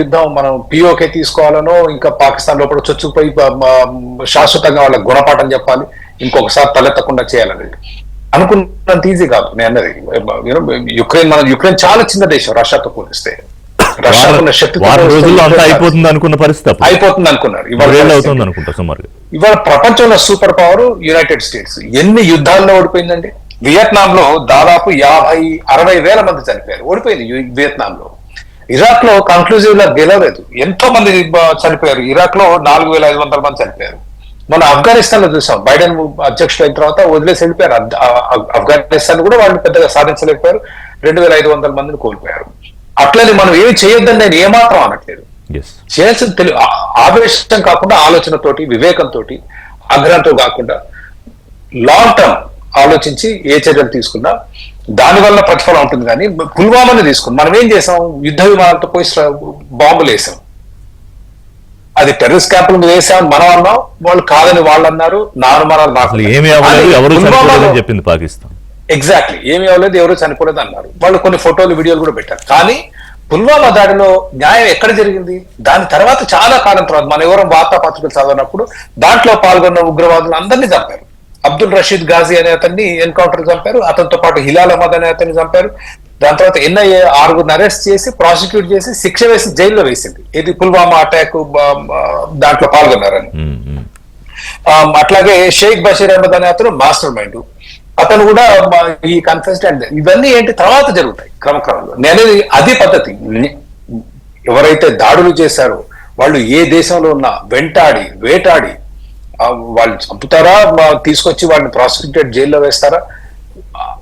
యుద్ధం మనం పిఓకే తీసుకోవాలనో, ఇంకా పాకిస్తాన్ లోపల చొచ్చుకుపోయి శాశ్వతంగా వాళ్ళ గుణపాఠం చెప్పాలి, ఇంకొకసారి తలెత్తకుండా చేయాలనేది. అనుకున్నంత ఈజీ కాదు. నేను అన్నది యుక్రెయిన్ చాలా చిన్న దేశం రష్యాతో పోలిస్తే. రష్యాకున్న శక్తి రోజుల్లో అంతా అయిపోతుంది అనుకున్న పరిస్థితి అయిపోతుంది అనుకున్నారు. అవుతుంది అనుకుంటా సుమారుగా. ఇవాళ ప్రపంచంలో సూపర్ పవర్ యునైటెడ్ స్టేట్స్. ఎన్ని యుద్ధాల్లో ఓడిపోయిందండి. వియత్నాం లో దాదాపు 50-60 వేల మంది చనిపోయారు, ఓడిపోయింది వియత్నాం లో. ఇరాక్ లో కన్క్లూజివ్ గా గెలవలేదు, ఎంతో మంది చనిపోయారు. ఇరాక్ లో 4500 మంది చనిపోయారు. మన ఆఫ్ఘనిస్తాన్ లో చూసాం, బైడెన్ అధ్యక్షుడు అయిన తర్వాత వదిలేసి వెళ్ళిపోయారు. ఆఫ్ఘనిస్తాన్ కూడా వాళ్ళు పెద్దగా సాధించలేకపోయారు, 2500 మందిని కోల్పోయారు. అట్లని మనం ఏమి చేయొద్దని నేను ఏమాత్రం అనట్లేదు. చేయాల్సిన ఆవేశం కాకుండా ఆలోచనతోటి, వివేకంతో, ఆగ్రహంతో కాకుండా లాంగ్ టర్మ్ ఆలోచించి ఏ చర్యలు తీసుకున్నా దానివల్ల ప్రతిఫలం ఉంటుంది. కానీ పుల్వామాని తీసుకుని మనం ఏం చేసాం, యుద్ధ విమానాలతో పోయి బాంబులు వేసాం. అది టెర్రరిస్ట్ క్యాంపుల మీద వేసామని మనం అన్నాం, వాళ్ళు కాదని వాళ్ళు అన్నారు. నా అనుమానాలు చెప్పింది పాకిస్తాన్. ఎగ్జాక్ట్లీ ఏమి అవ్వలేదు, ఎవరు చనిపోలేదు అన్నారు. వాళ్ళు కొన్ని ఫోటోలు, వీడియోలు కూడా పెట్టారు. కానీ పుల్వామా దాడిలో న్యాయం ఎక్కడ జరిగింది? దాని తర్వాత చాలా కాలం తర్వాత మన ఎవరో వార్తాపత్రికలు చదివినప్పుడు దాంట్లో పాల్గొన్న ఉగ్రవాదులు అందరినీ చంపారు. అబ్దుల్ రషీద్ గాజీ అనే అతన్ని ఎన్కౌంటర్ చంపారు, అతనితో పాటు హిలాల్ అహ్మద్ అనే అతన్ని చంపారు. దాని తర్వాత NIA 6 అరెస్ట్ చేసి, ప్రాసిక్యూట్ చేసి, శిక్ష వేసి జైల్లో వేసింది. ఇది పుల్వామా అటాక్ దాంట్లో పాల్గొన్నారని. అట్లాగే షేక్ బషీర్ అహ్మద్ అనే అతను మాస్టర్ మైండ్, అతను కూడా ఈ కన్ఫెస్డ్. అండ్ ఇవన్నీ ఏంటి తర్వాత జరుగుతాయి క్రమక్రమంలో. నేనేది అది పద్ధతి. ఎవరైతే దాడులు చేశారో వాళ్ళు ఏ దేశంలో ఉన్నా వెంటాడి, వేటాడి వాళ్ళు చంపుతారా, తీసుకొచ్చి వాళ్ళని ప్రాసిక్యూటెడ్ జైల్లో వేస్తారా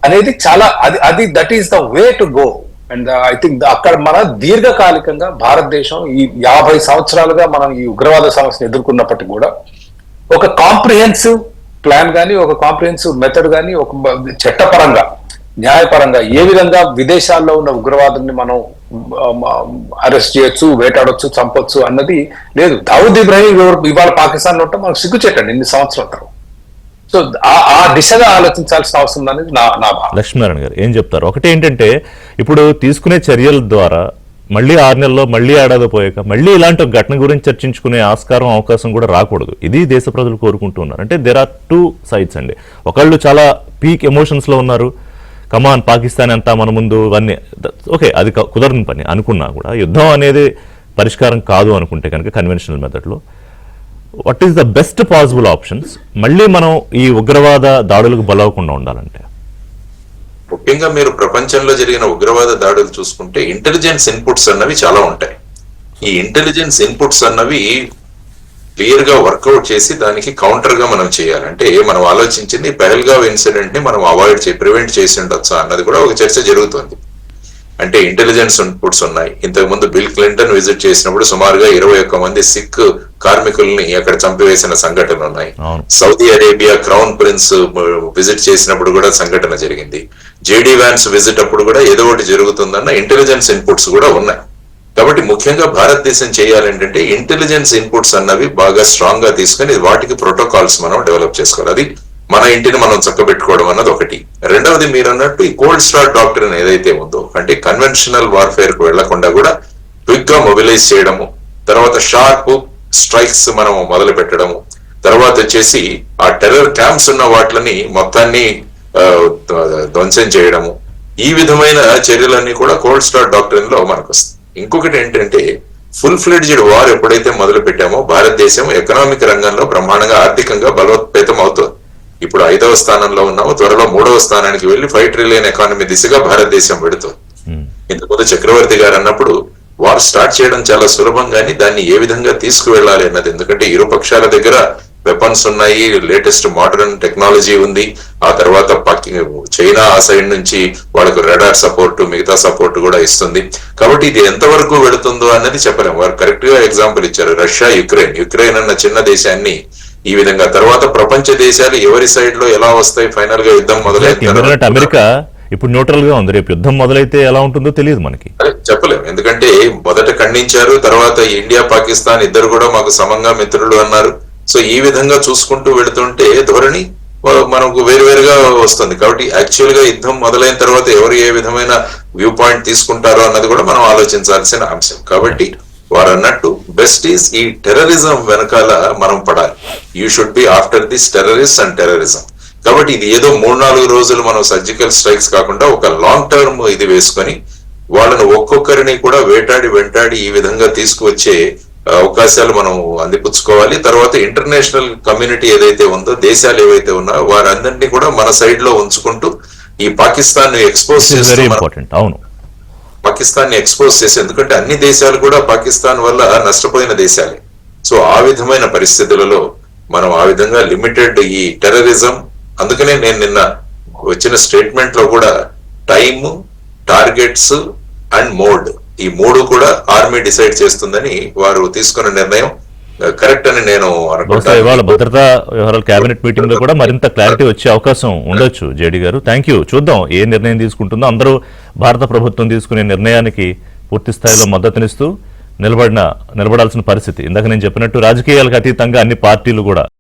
అనేది చాలా అది that is the way to go. And I think అక్కడ మన దీర్ఘకాలికంగా భారతదేశం ఈ 50 సంవత్సరాలుగా మనం ఈ ఉగ్రవాద సమస్యను ఎదుర్కొన్నప్పటికీ కూడా ఒక కాంప్రిహెన్సివ్ ప్లాన్ కానీ, ఒక కాంప్రిహెన్సివ్ మెథడ్ కానీ, ఒక చట్టపరంగా, న్యాయపరంగా ఏ విధంగా విదేశాల్లో ఉన్న ఉగ్రవాదుల్ని మనం అరెస్ట్ చేయొచ్చు, వేటాడొచ్చు, చంపొచ్చు అన్నది లేదు. దావుద్ ఇబ్రాహీం ఇవాళ పాకిస్తాన్ లో ఉంటే మనకు సిగ్గుచేటండి ఇన్ని సంవత్సరాల తర్వాత. సో ఆ దిశగా ఆలోచించాల్సిన అవసరం అనేది నా భావన. లక్ష్మీనారాయణ గారు ఏం చెప్తారు? ఒకటి ఏంటంటే, ఇప్పుడు తీసుకునే చర్యల ద్వారా మళ్ళీ 6 నెలల్లో, మళ్ళీ ఏడాది పోయాక మళ్ళీ ఇలాంటి ఒక ఘటన గురించి చర్చించుకునే ఆస్కారం, అవకాశం కూడా రాకూడదు. ఇది దేశ ప్రజలు కోరుకుంటున్నారు. అంటే దేర్ ఆర్ 2 సైడ్స్ అండి. ఒకళ్ళు చాలా పీక్ ఎమోషన్స్ లో ఉన్నారు, కమాన్ పాకిస్తాన్ అంతా మన ముందు, ఇవన్నీ ఓకే, అది కుదరని పని అనుకున్నా కూడా యుద్ధం అనేది పరిష్కారం కాదు అనుకుంటే కనుక కన్వెన్షనల్ మెథడ్లో what is the best possible options మళ్ళీ మనం ఈ ఉగ్రవాద దాడులకు బలవకుండా ఉండాలంటే? ముఖ్యంగా మీరు ప్రపంచంలో జరిగిన ఉగ్రవాద దాడులు చూసుకుంటే ఇంటెలిజెన్స్ ఇన్పుట్స్ అన్నవి చాలా ఉంటాయి. ఈ ఇంటెలిజెన్స్ ఇన్పుట్స్ అన్నవి క్లియర్ గా వర్కౌట్ చేసి దానికి కౌంటర్ గా మనం చేయాలంటే మనం ఆలోచించింది పెహల్గావ్ ఇన్సిడెంట్ ని మనం ప్రివెంట్ చేసి ఉండొచ్చా అన్నది కూడా ఒక చర్చ జరుగుతుంది. అంటే ఇంటెలిజెన్స్ ఇన్పుట్స్ ఉన్నాయి. ఇంతకు ముందు బిల్ క్లింటన్ విజిట్ చేసినప్పుడు సుమారుగా 21 మంది సిక్ కార్మికుల్ని అక్కడ చంపివేసిన సంఘటనలు ఉన్నాయి. Saudi Arabia crown prince visit చేసినప్పుడు కూడా సంఘటన జరిగింది. JD వ్యాన్స్ విజిట్ అప్పుడు కూడా ఏదో ఒకటి జరుగుతుందన్న ఇంటెలిజెన్స్ ఇన్పుట్స్ కూడా ఉన్నాయి. కాబట్టి ముఖ్యంగా భారతదేశం చేయాలంటే ఇంటెలిజెన్స్ ఇన్పుట్స్ అన్నవి బాగా స్ట్రాంగ్ గా తీసుకుని వాటికి ప్రోటోకాల్స్ మనం డెవలప్ చేసుకోవాలి. అది మన ఇంటిని మనం చక్కబెట్టుకోవడం అన్నది ఒకటి. రెండవది మీరు అన్నట్టు ఈ కోల్డ్ స్టార్ డాక్టరీన్ ఏదైతే ఉందో, అంటే కన్వెన్షనల్ వార్ఫేర్ కు వెళ్లకుండా కూడా క్విక్ గా మొబిలైజ్ చేయడము, తర్వాత షార్ప్ స్ట్రైక్స్ మనం మొదలు పెట్టడము, తర్వాత వచ్చేసి ఆ టెర్రర్ క్యాంప్స్ ఉన్న వాటిని మొత్తాన్ని ధ్వంసం చేయడము, ఈ విధమైన చర్యలన్నీ కూడా కోల్డ్ స్టార్ డాక్టరీన్ లో మనకు వస్తాయి. ఇంకొకటి ఏంటంటే ఫుల్ ఫ్లెడ్జ్డ్ వార్ ఎప్పుడైతే మొదలు పెట్టామో భారతదేశం ఎకనామిక్ రంగంలో బ్రహ్మాండంగా ఆర్థికంగా బలోపేతం అవుతుంది. ఇప్పుడు 5వ స్థానంలో ఉన్నాము, త్వరలో 3వ స్థానానికి వెళ్లి 5 ట్రిలియన్ ఎకానమీ దిశగా భారతదేశం పెడుతుంది. ఇంతకుముందు చక్రవర్తి గారు అన్నప్పుడు వార్ స్టార్ట్ చేయడం చాలా సులభం, కానీ దాన్ని ఏ విధంగా తీసుకువెళ్ళాలి అన్నది. ఎందుకంటే ఇరు పక్షాల దగ్గర వెపన్స్ ఉన్నాయి, లేటెస్ట్ మోడర్న్ టెక్నాలజీ ఉంది. ఆ తర్వాత చైనా ఆ సైడ్ నుంచి వాళ్ళకు రడార్ సపోర్ట్, మిగతా సపోర్ట్ కూడా ఇస్తుంది. కాబట్టి ఇది ఎంతవరకు వెళుతుందో అన్నది చెప్పలేము. వారు కరెక్ట్ గా ఎగ్జాంపుల్ ఇచ్చారు, రష్యా యుక్రెయిన్ అన్న చిన్న దేశాన్ని ఈ విధంగా. తర్వాత ప్రపంచ దేశాలు ఎవరి సైడ్ లో ఎలా వస్తాయి, ఫైనల్ గా యుద్ధం మొదలైతే అమెరికా ఇప్పుడు న్యూట్రల్ గా ఉంది, రేపు యుద్ధం మొదలైతే ఎలా ఉంటుందో తెలియదు మనకి, చెప్పలేము. ఎందుకంటే మొదట ఖండించారు, తర్వాత ఇండియా పాకిస్తాన్ ఇద్దరు కూడా మాకు సమంగా మిత్రులు అన్నారు. సో ఈ విధంగా చూసుకుంటూ వెళుతుంటే ధోరణి మనకు వేరువేరుగా వస్తుంది. కాబట్టి యాక్చువల్ గా యుద్ధం మొదలైన తర్వాత ఎవరు ఏ విధమైన వ్యూ పాయింట్ తీసుకుంటారో అన్నది కూడా మనం ఆలోచించాల్సిన అంశం. కాబట్టి వారు అన్నట్టు బెస్ట్ ఈస్ ఈ టెర్రరిజం వెనకాల మనం పడాలి. You should be after this terrorist and terrorism. కాబట్టి ఇది ఏదో 3-4 రోజులు మనం సర్జికల్ స్ట్రైక్స్ కాకుండా ఒక లాంగ్ టర్మ్ ఇది వేసుకొని వాళ్ళను ఒక్కొక్కరిని కూడా వెంటాడి ఈ విధంగా తీసుకువచ్చే అవకాశాలు మనం అందిపుచ్చుకోవాలి. తర్వాత ఇంటర్నేషనల్ కమ్యూనిటీ ఏదైతే ఉందో, దేశాలు ఏవైతే ఉన్నాయో వారందరినీ కూడా మన సైడ్ లో ఉంచుకుంటూ ఈ పాకిస్తాన్ ఎక్స్పోజ్ వెరీ ఇంపార్టెంట్. అవును, పాకిస్తాన్ ని ఎక్స్పోజ్ చేసి, ఎందుకంటే అన్ని దేశాలు కూడా పాకిస్తాన్ వల్ల నష్టపోయిన దేశాలే. సో ఆ విధమైన పరిస్థితులలో మనం ఆ విధంగా లిమిటెడ్ ఈ టెర్రరిజం, అందుకనే నేను నిన్న వచ్చిన స్టేట్మెంట్ లో కూడా టైమ్, టార్గెట్స్ అండ్ మోడ్, ఈ 3 కూడా ఆర్మీ డిసైడ్ చేస్తుందని వారు తీసుకున్న నిర్ణయం కరెక్ట్ అని నేను బహుశా అనుకుంటాను. ఇవాళ భద్రతా వ్యవహారాల కేబినెట్ మీటింగ్ లో కూడా మరింత క్లారిటీ వచ్చే అవకాశం ఉండొచ్చు. జేడి గారు, థ్యాంక్ యూ. చూద్దాం ఏ నిర్ణయం తీసుకుంటుందో. అందరూ భారత ప్రభుత్వం తీసుకునే నిర్ణయానికి పూర్తి స్థాయిలో మద్దతునిస్తూ నిలబడాల్సిన పరిస్థితి. ఇందాక నేను చెప్పినట్టు రాజకీయాలకు అతీతంగా అన్ని పార్టీలు కూడా